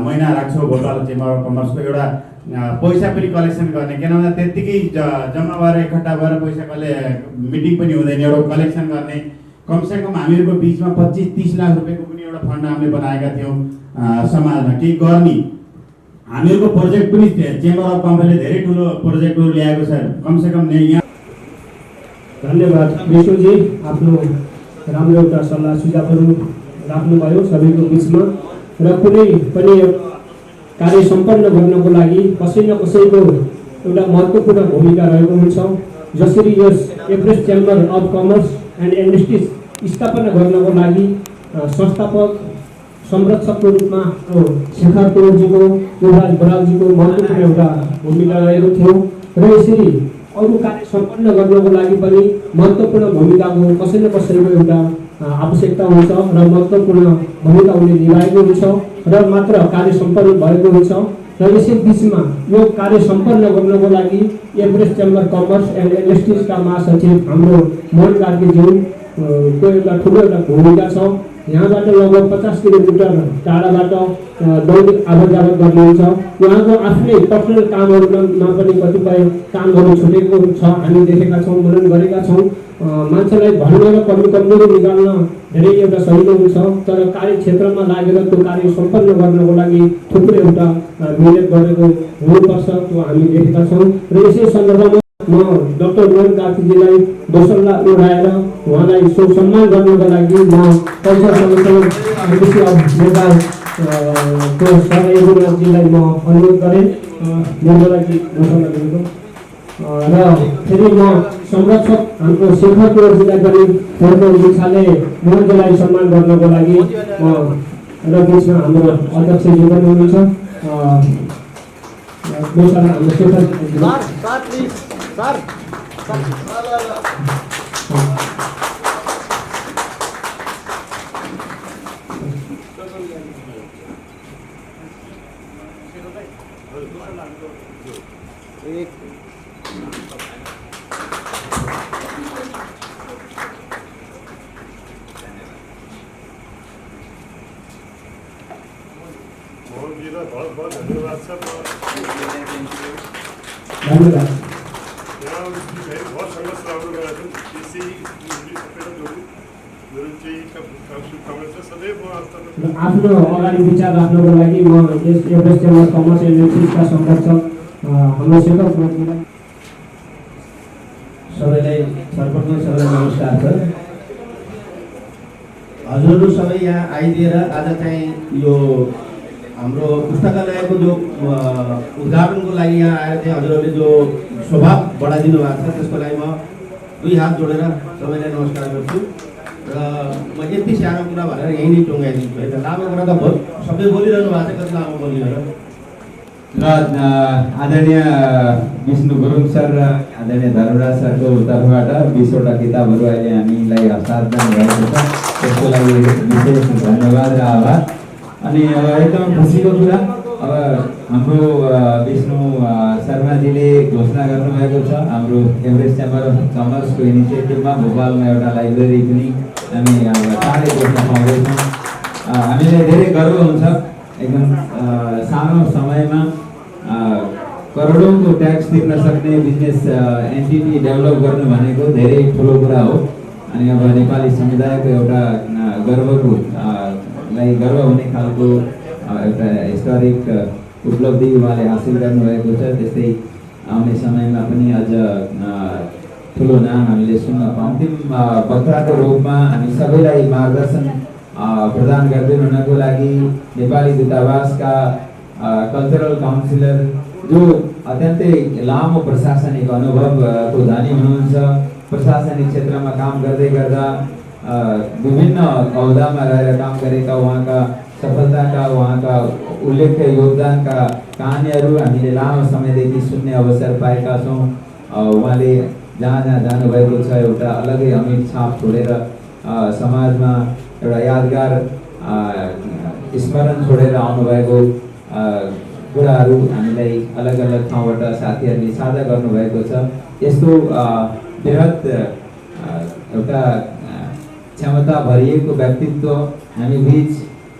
महिना राख्छौँ। भोपाल चेम्बर अफ कमर्सको एउटा पैसा पनि कलेक्सन गर्ने, किन भन्दा त्यत्तिकै जम्मा भएर इकट्ठा भएर पैसा मिटिङ पनि हुँदैन, एउटा कलेक्सन गर्ने। कमसेकम हामीहरूको बिचमा 25-30 लाख रुपियाँको पनि एउटा फन्ड हामीले बनाएका थियौँ समाजमा केही गर्ने। हामीहरूको प्रोजेक्ट पनि चेम्बर अफ कमर्सले धेरै ठुलो प्रोजेक्टहरू ल्याएको छ। कमसेकम यहाँ धन्यवाद विष्णुजी, आफ्नो राम्रो एउटा सल्लाह सुझावहरू राख्नुभयो सबैको बिचमा। र कुनै पनि कार्य सम्पन्न गर्नको लागि कसै न कसैको एउटा महत्त्वपूर्ण भूमिका रहेको हुन्छ। जसरी यस Everest chamber of commerce and industries स्थापना गर्नको लागि संस्थापक संरक्षकको रूपमा शेखर तोरजीको, युवराज बरालजीको महत्त्वपूर्ण एउटा भूमिका रहेको थियो। र यसरी अरू कार्य सम्पन्न गर्नको लागि पनि महत्त्वपूर्ण भूमिकाको कसै न कसैको एउटा आवश्यकता हुन्छ र महत्त्वपूर्ण भूमिका उनले निभाएको हुन्छ र मात्र कार्य सम्पन्न भएको हुन्छ। र यसै बिचमा यो कार्य सम्पन्न गर्नको लागि एभरेस्ट चेम्बर कमर्स एन्ड इन्डस्ट्रिजका महासचिव हाम्रो मोहन कार्कीज्यूको एउटा ठुलो एउटा भूमिका छ। यहाँबाट लगभग 50 किलोमिटर टाढाबाट दैनिक आवत जावत गर्नुहुन्छ। उहाँको आफ्नै पर्सनल कामहरूमा पनि कतिपय कामहरू छुटेको छ, हामी देखेका छौँ, मनन गरेका छौँ। मान्छेलाई भन्न र कमजोरी निकाल्न धेरै एउटा सजिलो हुन्छ, तर कार्यक्षेत्रमा लागेर त्यो कार्य सम्पन्न गर्नको लागि थुप्रै एउटा मिहिनेत गरेको हुनुपर्छ, त्यो हामी देखेका छौँ। र यसै सन्दर्भमा म डाक्टर मोहन कार्कीजीलाई दोसल्ला उडाएर उहाँलाई सम्मान गर्नको लागि म कल्चर कमिसन एमबिसी अफ नेपालको सहयोगीलाई म अनुरोध गरेँ मेरो लागि दोसल्ला दिएको। र फेरि म संरक्षक हाम्रो शेखर तोरजीलाई पनि फोनको इच्छाले मोहनजीलाई सम्मान गर्नको लागि म र बिचमा हाम्रो अध्यक्षजी पनि हुनुहुन्छ दोसल्ला हाम्रो शेखर सर बहुत धन्यवाद सर। धन्यवाद। बहुत संघर्ष राम्रो गरेको त्यसै सबैलाई जोड्नु मेरो चाहिँ शुभकामना छ सदैव। आफ्नो अगाडि विचार राख्नको लागि म यस एभरेस्ट चेम्बर कमर्स एन्ड इन्डस्ट्रिजका संरक्षक हाम्रो शेखर तोरजीलाई सबैलाई सर्वप्रथम सबैलाई नमस्कार छ। हजुरहरू सबै यहाँ आइदिएर आज चाहिँ यो हाम्रो पुस्तकालयको जो उद्घाटनको लागि यहाँ आएर चाहिँ हजुरहरूले जो स्वभाव बढाइदिनु भएको छ त्यसको लागि म 2 हात जोडेर सबैलाई नमस्कार गर्छु। र म यति सानो कुरा भनेर यहीँ नै टुङ्गाइदिन्छु है त। लामो कुरा त सबै बोलिरहनु भएको छ, कति लामो बोलिएर र आदरणीय विष्णु गुरुङ सर र आदरणीय धर्मराज सरको तर्फबाट 20 वटा किताबहरू अहिले हामीलाई हस्तान्तरण भएको छ। त्यसको लागि विशेष धन्यवाद र आभार। अनि एकदम खुसीको कुरा अब हाम्रो विष्णु शर्माजीले घोषणा गर्नुभएको छ हाम्रो एभरेस्ट च्याम्बर अफ कमर्सको इनिसिएटिभमा भोपालमा एउटा लाइब्रेरी पनि हामी चाँडै देख्न पाउँदैछौँ। हामीलाई धेरै गर्व हुन्छ। एकदम सानो समयमा करोडौँको ट्याक्स तिर्न सक्ने बिजनेस एन्टिटी डेभलप गर्नु भनेको धेरै ठुलो कुरा हो। अनि अब नेपाली समुदायको एउटा गर्वको लाई गर्व हुने खालको एउटा हिस्टोरिक उपलब्धि उहाँले हासिल गर्नुभएको छ। त्यस्तै आउने समयमा पनि अझ ठुलो नाम हामीले सुन्न पाऊँ। वक्ताको रूपमा हामी सबैलाई मार्गदर्शन प्रदान गर्दै हुनको लागि नेपाली दूतावासका कल्चरल काउन्सिलर जो अत्यन्तै लामो प्रशासनिक अनुभवको धनी हुनुहुन्छ, प्रशासनिक क्षेत्रमा काम गर्दै गर्दा विभिन्न अवधामा रहेर काम गरेका उहाँका सफलताका उहाँका उल्लेख्य योगदानका कहानीहरू हामीले लामो समयदेखि सुन्ने अवसर पाएका छौँ। उहाँले जहाँ जहाँ जानुभएको छ एउटा अलगै अमिट छाप छोडेर समाजमा एउटा यादगार स्मरण छोडेर आउनुभएको कुराहरू हामीलाई अलग अलग ठाउँबाट साथीहरूले साझा गर्नुभएको छ। यस्तो बृहत एउटा क्षमता भरिएको व्यक्तित्व हामी बीच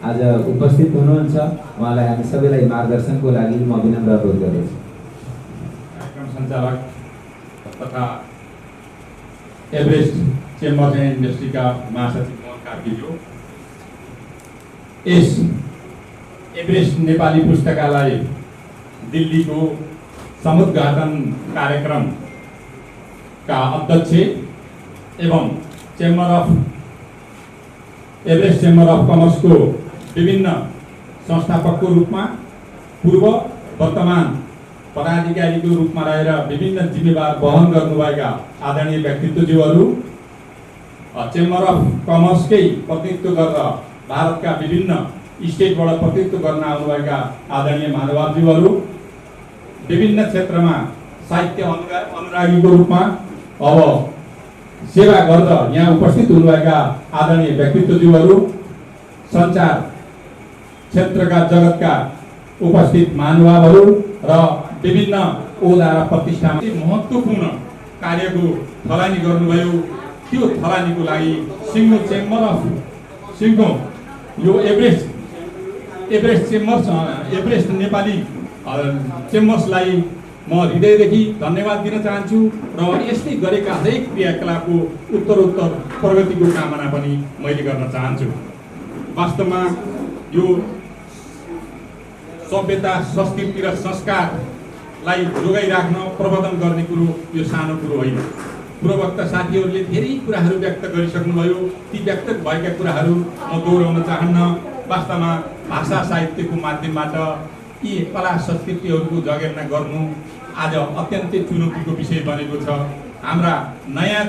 आज उपस्थित हुनुहुन्छ। उहाँलाई हामी सबैलाई मार्गदर्शनको लागि म विनम्र अनुरोध गर्दछु। कार्यक्रम सञ्चालक तथा एभरेस्ट चेम्बर्स एन्ड इन्डस्ट्रीका महासचिव मोहन कार्कीज्यू, यस एभरेस्ट नेपाली पुस्तकालय दिल्लीको समुद्घाटन कार्यक्रमका अध्यक्ष एवं एभरेस्ट चेम्बर अफ कमर्सको विभिन्न संस्थापकको रूपमा पूर्व वर्तमान पदाधिकारीको रूपमा रहेर विभिन्न जिम्मेवार वहन गर्नुभएका आदरणीय व्यक्तित्वज्यूहरू, चेम्बर अफ कमर्सकै प्रतिनिधित्व गरेर भारतका विभिन्न स्टेटबाट प्रतिनिधित्व गर्न आउनुभएका आदरणीय महानुभावज्यूहरू, विभिन्न क्षेत्रमा साहित्य अनुरागीको रूपमा अब सेवा गर्दा यहाँ उपस्थित हुनुभएका आदरणीय व्यक्तित्वज्यूहरू, सञ्चार क्षेत्रका जगतका उपस्थित महानुभावहरू र विभिन्न ओहदा र प्रतिष्ठामा महत्त्वपूर्ण कार्यको थलानी गर्नुभयो। त्यो थलानीको लागि सिङ्गो चेम्बर अफ सिङ्गो यो एभरेस्ट नेपाली चेम्बर्सलाई म हृदयदेखि धन्यवाद दिन चाहन्छु र यसले गरेका हरेक क्रियाकलापको उत्तरोत्तर प्रगतिको कामना पनि मैले गर्न चाहन्छु। वास्तवमा यो सभ्यता, संस्कृति र संस्कारलाई जोगाइराख्न प्रवर्धन गर्ने कुरो यो सानो कुरो होइन। पूर्ववक्ता साथीहरूले धेरै कुराहरू व्यक्त गरिसक्नुभयो। ती व्यक्त भएका कुराहरू म दोहोऱ्याउन चाहन्न। वास्तवमा भाषा साहित्यको माध्यमबाट यी कला संस्कृतिहरूको जगेर्ना गर्नु आज अत्यन्तै चुनौतीको विषय बनेको छ। हाम्रा नयाँ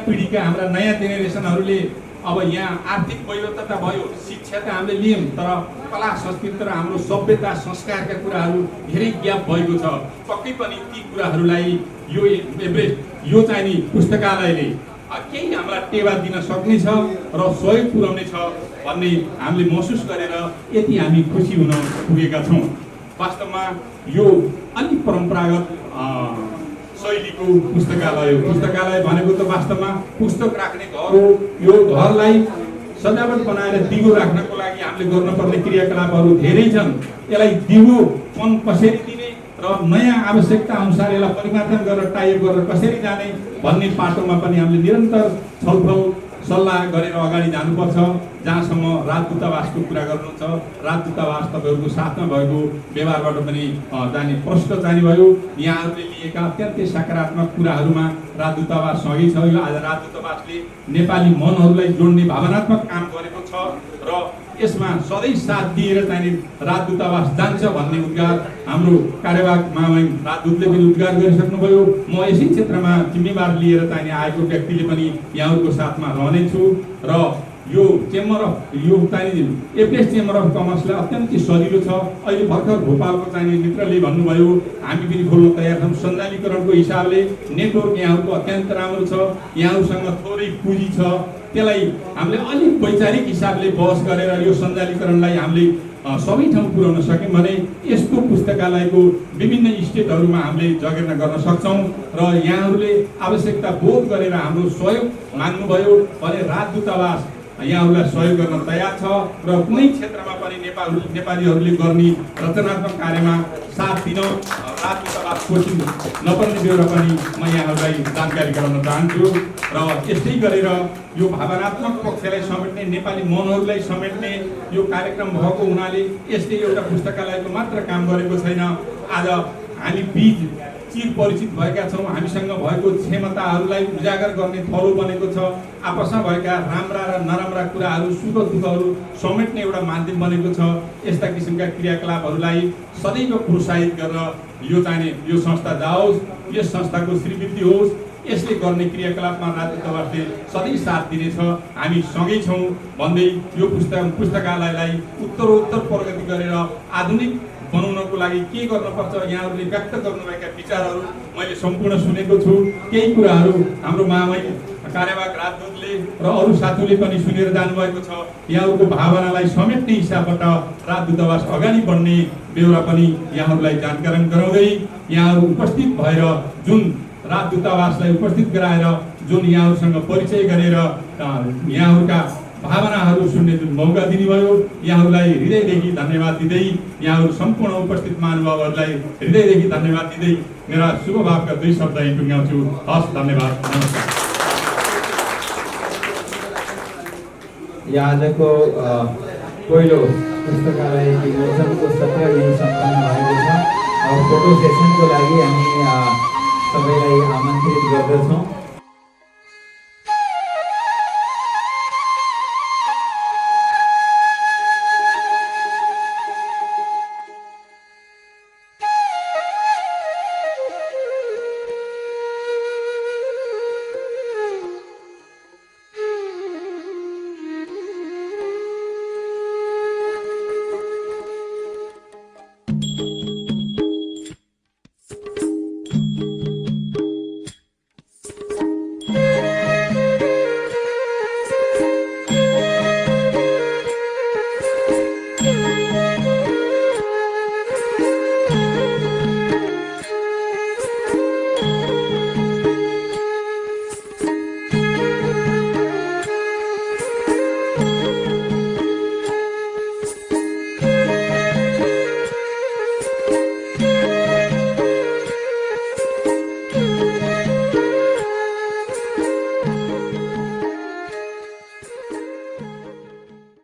पिँढीका हाम्रा नयाँ जेनेरेसनहरूले अब यहाँ आर्थिक वैधता भयो, शिक्षा त हामीले लियौँ, तर कला संस्कृति र हाम्रो सभ्यता संस्कारका कुराहरू धेरै ग्याप भएको छ। पक्कै पनि ती कुराहरूलाई यो एभरेस्ट यो चाहिँ नि पुस्तकालयले केही हामीलाई टेवा दिन सक्नेछ र सहयोग पुर्याउने छ भन्ने हामीले महसुस गरेर यति हामी खुसी हुन पुगेका छौँ। वास्तवमा यो अलिक परम्परागत शैलीको पुस्तकालय हो। पुस्तकालय भनेको त वास्तवमा पुस्तक राख्ने घर हो। यो घरलाई सजावट बनाएर दिगो राख्नको लागि हामीले गर्नुपर्ने क्रियाकलापहरू धेरै छन्। यसलाई दिगोपन कसरी दिने र नयाँ आवश्यकता अनुसार यसलाई परिवर्तन गरेर टाइप गरेर कसरी जाने भन्ने पाटोमा पनि हामीले निरन्तर छलफल सल्लाह गरेर अगाडि जानुपर्छ। जहाँसम्म राजदूतावासको कुरा गर्नुहुन्छ, राजदूतावास तपाईँहरूको साथमा भएको व्यवहारबाट पनि जाने प्रश्न जाने भयो। यहाँहरूले लिएका अत्यन्तै सकारात्मक कुराहरूमा राजदूतावास सँगै छ। यो आज राजदूतावासले नेपाली मनहरूलाई जोड्ने भावनात्मक काम गरेको छ र यसमा सधैँ साथ दिएर चाहिँ राजदूतावास जान्छ भन्ने उद्गार हाम्रो कार्यवाहक महामहिम राजदूतले पनि उद्गार गरिसक्नुभयो। म यसै क्षेत्रमा जिम्मेवार लिएर चाहिँ आएको व्यक्तिले पनि यहाँहरूको साथमा रहनेछु र यो चेम्बर अफ यो चाहिँ एभरेस्ट चेम्बर अफ कमर्सलाई अत्यन्तै सजिलो छ। अहिले भर्खर भोपालको चाहिँ मित्रले भन्नुभयो हामी पनि खोल्न तयार छौँ। सञ्चालीकरणको हिसाबले नेटवर्क यहाँहरूको अत्यन्त राम्रो छ, यहाँहरूसँग थोरै पुँजी छ, त्यसलाई हामीले अलिक वैचारिक हिसाबले बहस गरेर यो सञ्चालीकरणलाई हामीले सबै ठाउँ पुर्याउन सक्यौँ भने यस्तो पुस्तकालयको विभिन्न स्टेटहरूमा हामीले जगेर्ना गर्न सक्छौँ। र यहाँहरूले आवश्यकता बोध गरेर हाम्रो सहयोग माग्नुभयो भने राजदूतावास यहाँहरूलाई सहयोग गर्न तयार छ र कुनै क्षेत्रमा पनि नेपालीहरूले गर्ने रचनात्मक कार्यमा साथ दिन राजदूतावास कोचिङ नपर्ने बेहोरा पनि म यहाँहरूलाई जानकारी गराउन चाहन्छु। र यस्तै गरेर यो भावनात्मक पक्षलाई समेट्ने, नेपाली मनहरूलाई समेट्ने यो कार्यक्रम भएको हुनाले यसले एउटा पुस्तकालयको मात्र काम गरेको छैन। आज हामी बीच चिर परिचित भएका छौँ, हामीसँग भएको क्षमताहरूलाई उजागर गर्ने थलो बनेको छ, आपसमा भएका राम्रा र नराम्रा कुराहरू, सुख दुःखहरू समेट्ने एउटा माध्यम बनेको छ। यस्ता किसिमका क्रियाकलापहरूलाई सदैव प्रोत्साहित गरेर यो चाहिने यो संस्था जाओस्, यस संस्थाको श्रीवृद्धि होस्, यसले गर्ने क्रियाकलापमा राजदूतावासले सधैँ साथ दिनेछ, हामी सँगै छौँ भन्दै यो पुस्तकालयलाई उत्तरोत्तर प्रगति गरेर आधुनिक बनाउनको लागि के गर्नुपर्छ यहाँहरूले व्यक्त गर्नुभएका विचारहरू मैले सम्पूर्ण सुनेको छु। केही कुराहरू हाम्रो महामहिम कार्यवाहक राजदूतले र अरू साथीले पनि सुनेर जानुभएको छ। यहाँहरूको भावनालाई समेट्ने हिसाबबाट राजदूतावास अगाडि बढ्ने बेहोरा पनि यहाँहरूलाई जानकारी गराउँदै यहाँहरू उपस्थित भएर जुन राजदूतावासलाई उपस्थित गराएर जुन यहाँहरूसँग परिचय गरेर यहाँहरूका भावनाहरू सुन्ने जुन मौका दिनुभयो यहाँहरूलाई हृदयदेखि धन्यवाद दिँदै यहाँहरू सम्पूर्ण उपस्थित महानुभावहरूलाई हृदयदेखि धन्यवाद दिँदै मेरा शुभभावका 2 शब्द यहीँ टुङ्ग्याउँछु। हस्, धन्यवाद, नमस्कार। आजको पहिलो पुस्तकालय विमोचनको सत्र यही सम्पन्न भएको छ। अब फोटो सेसनको लागि हामी सबैलाई आमन्त्रित गर्दछौँ।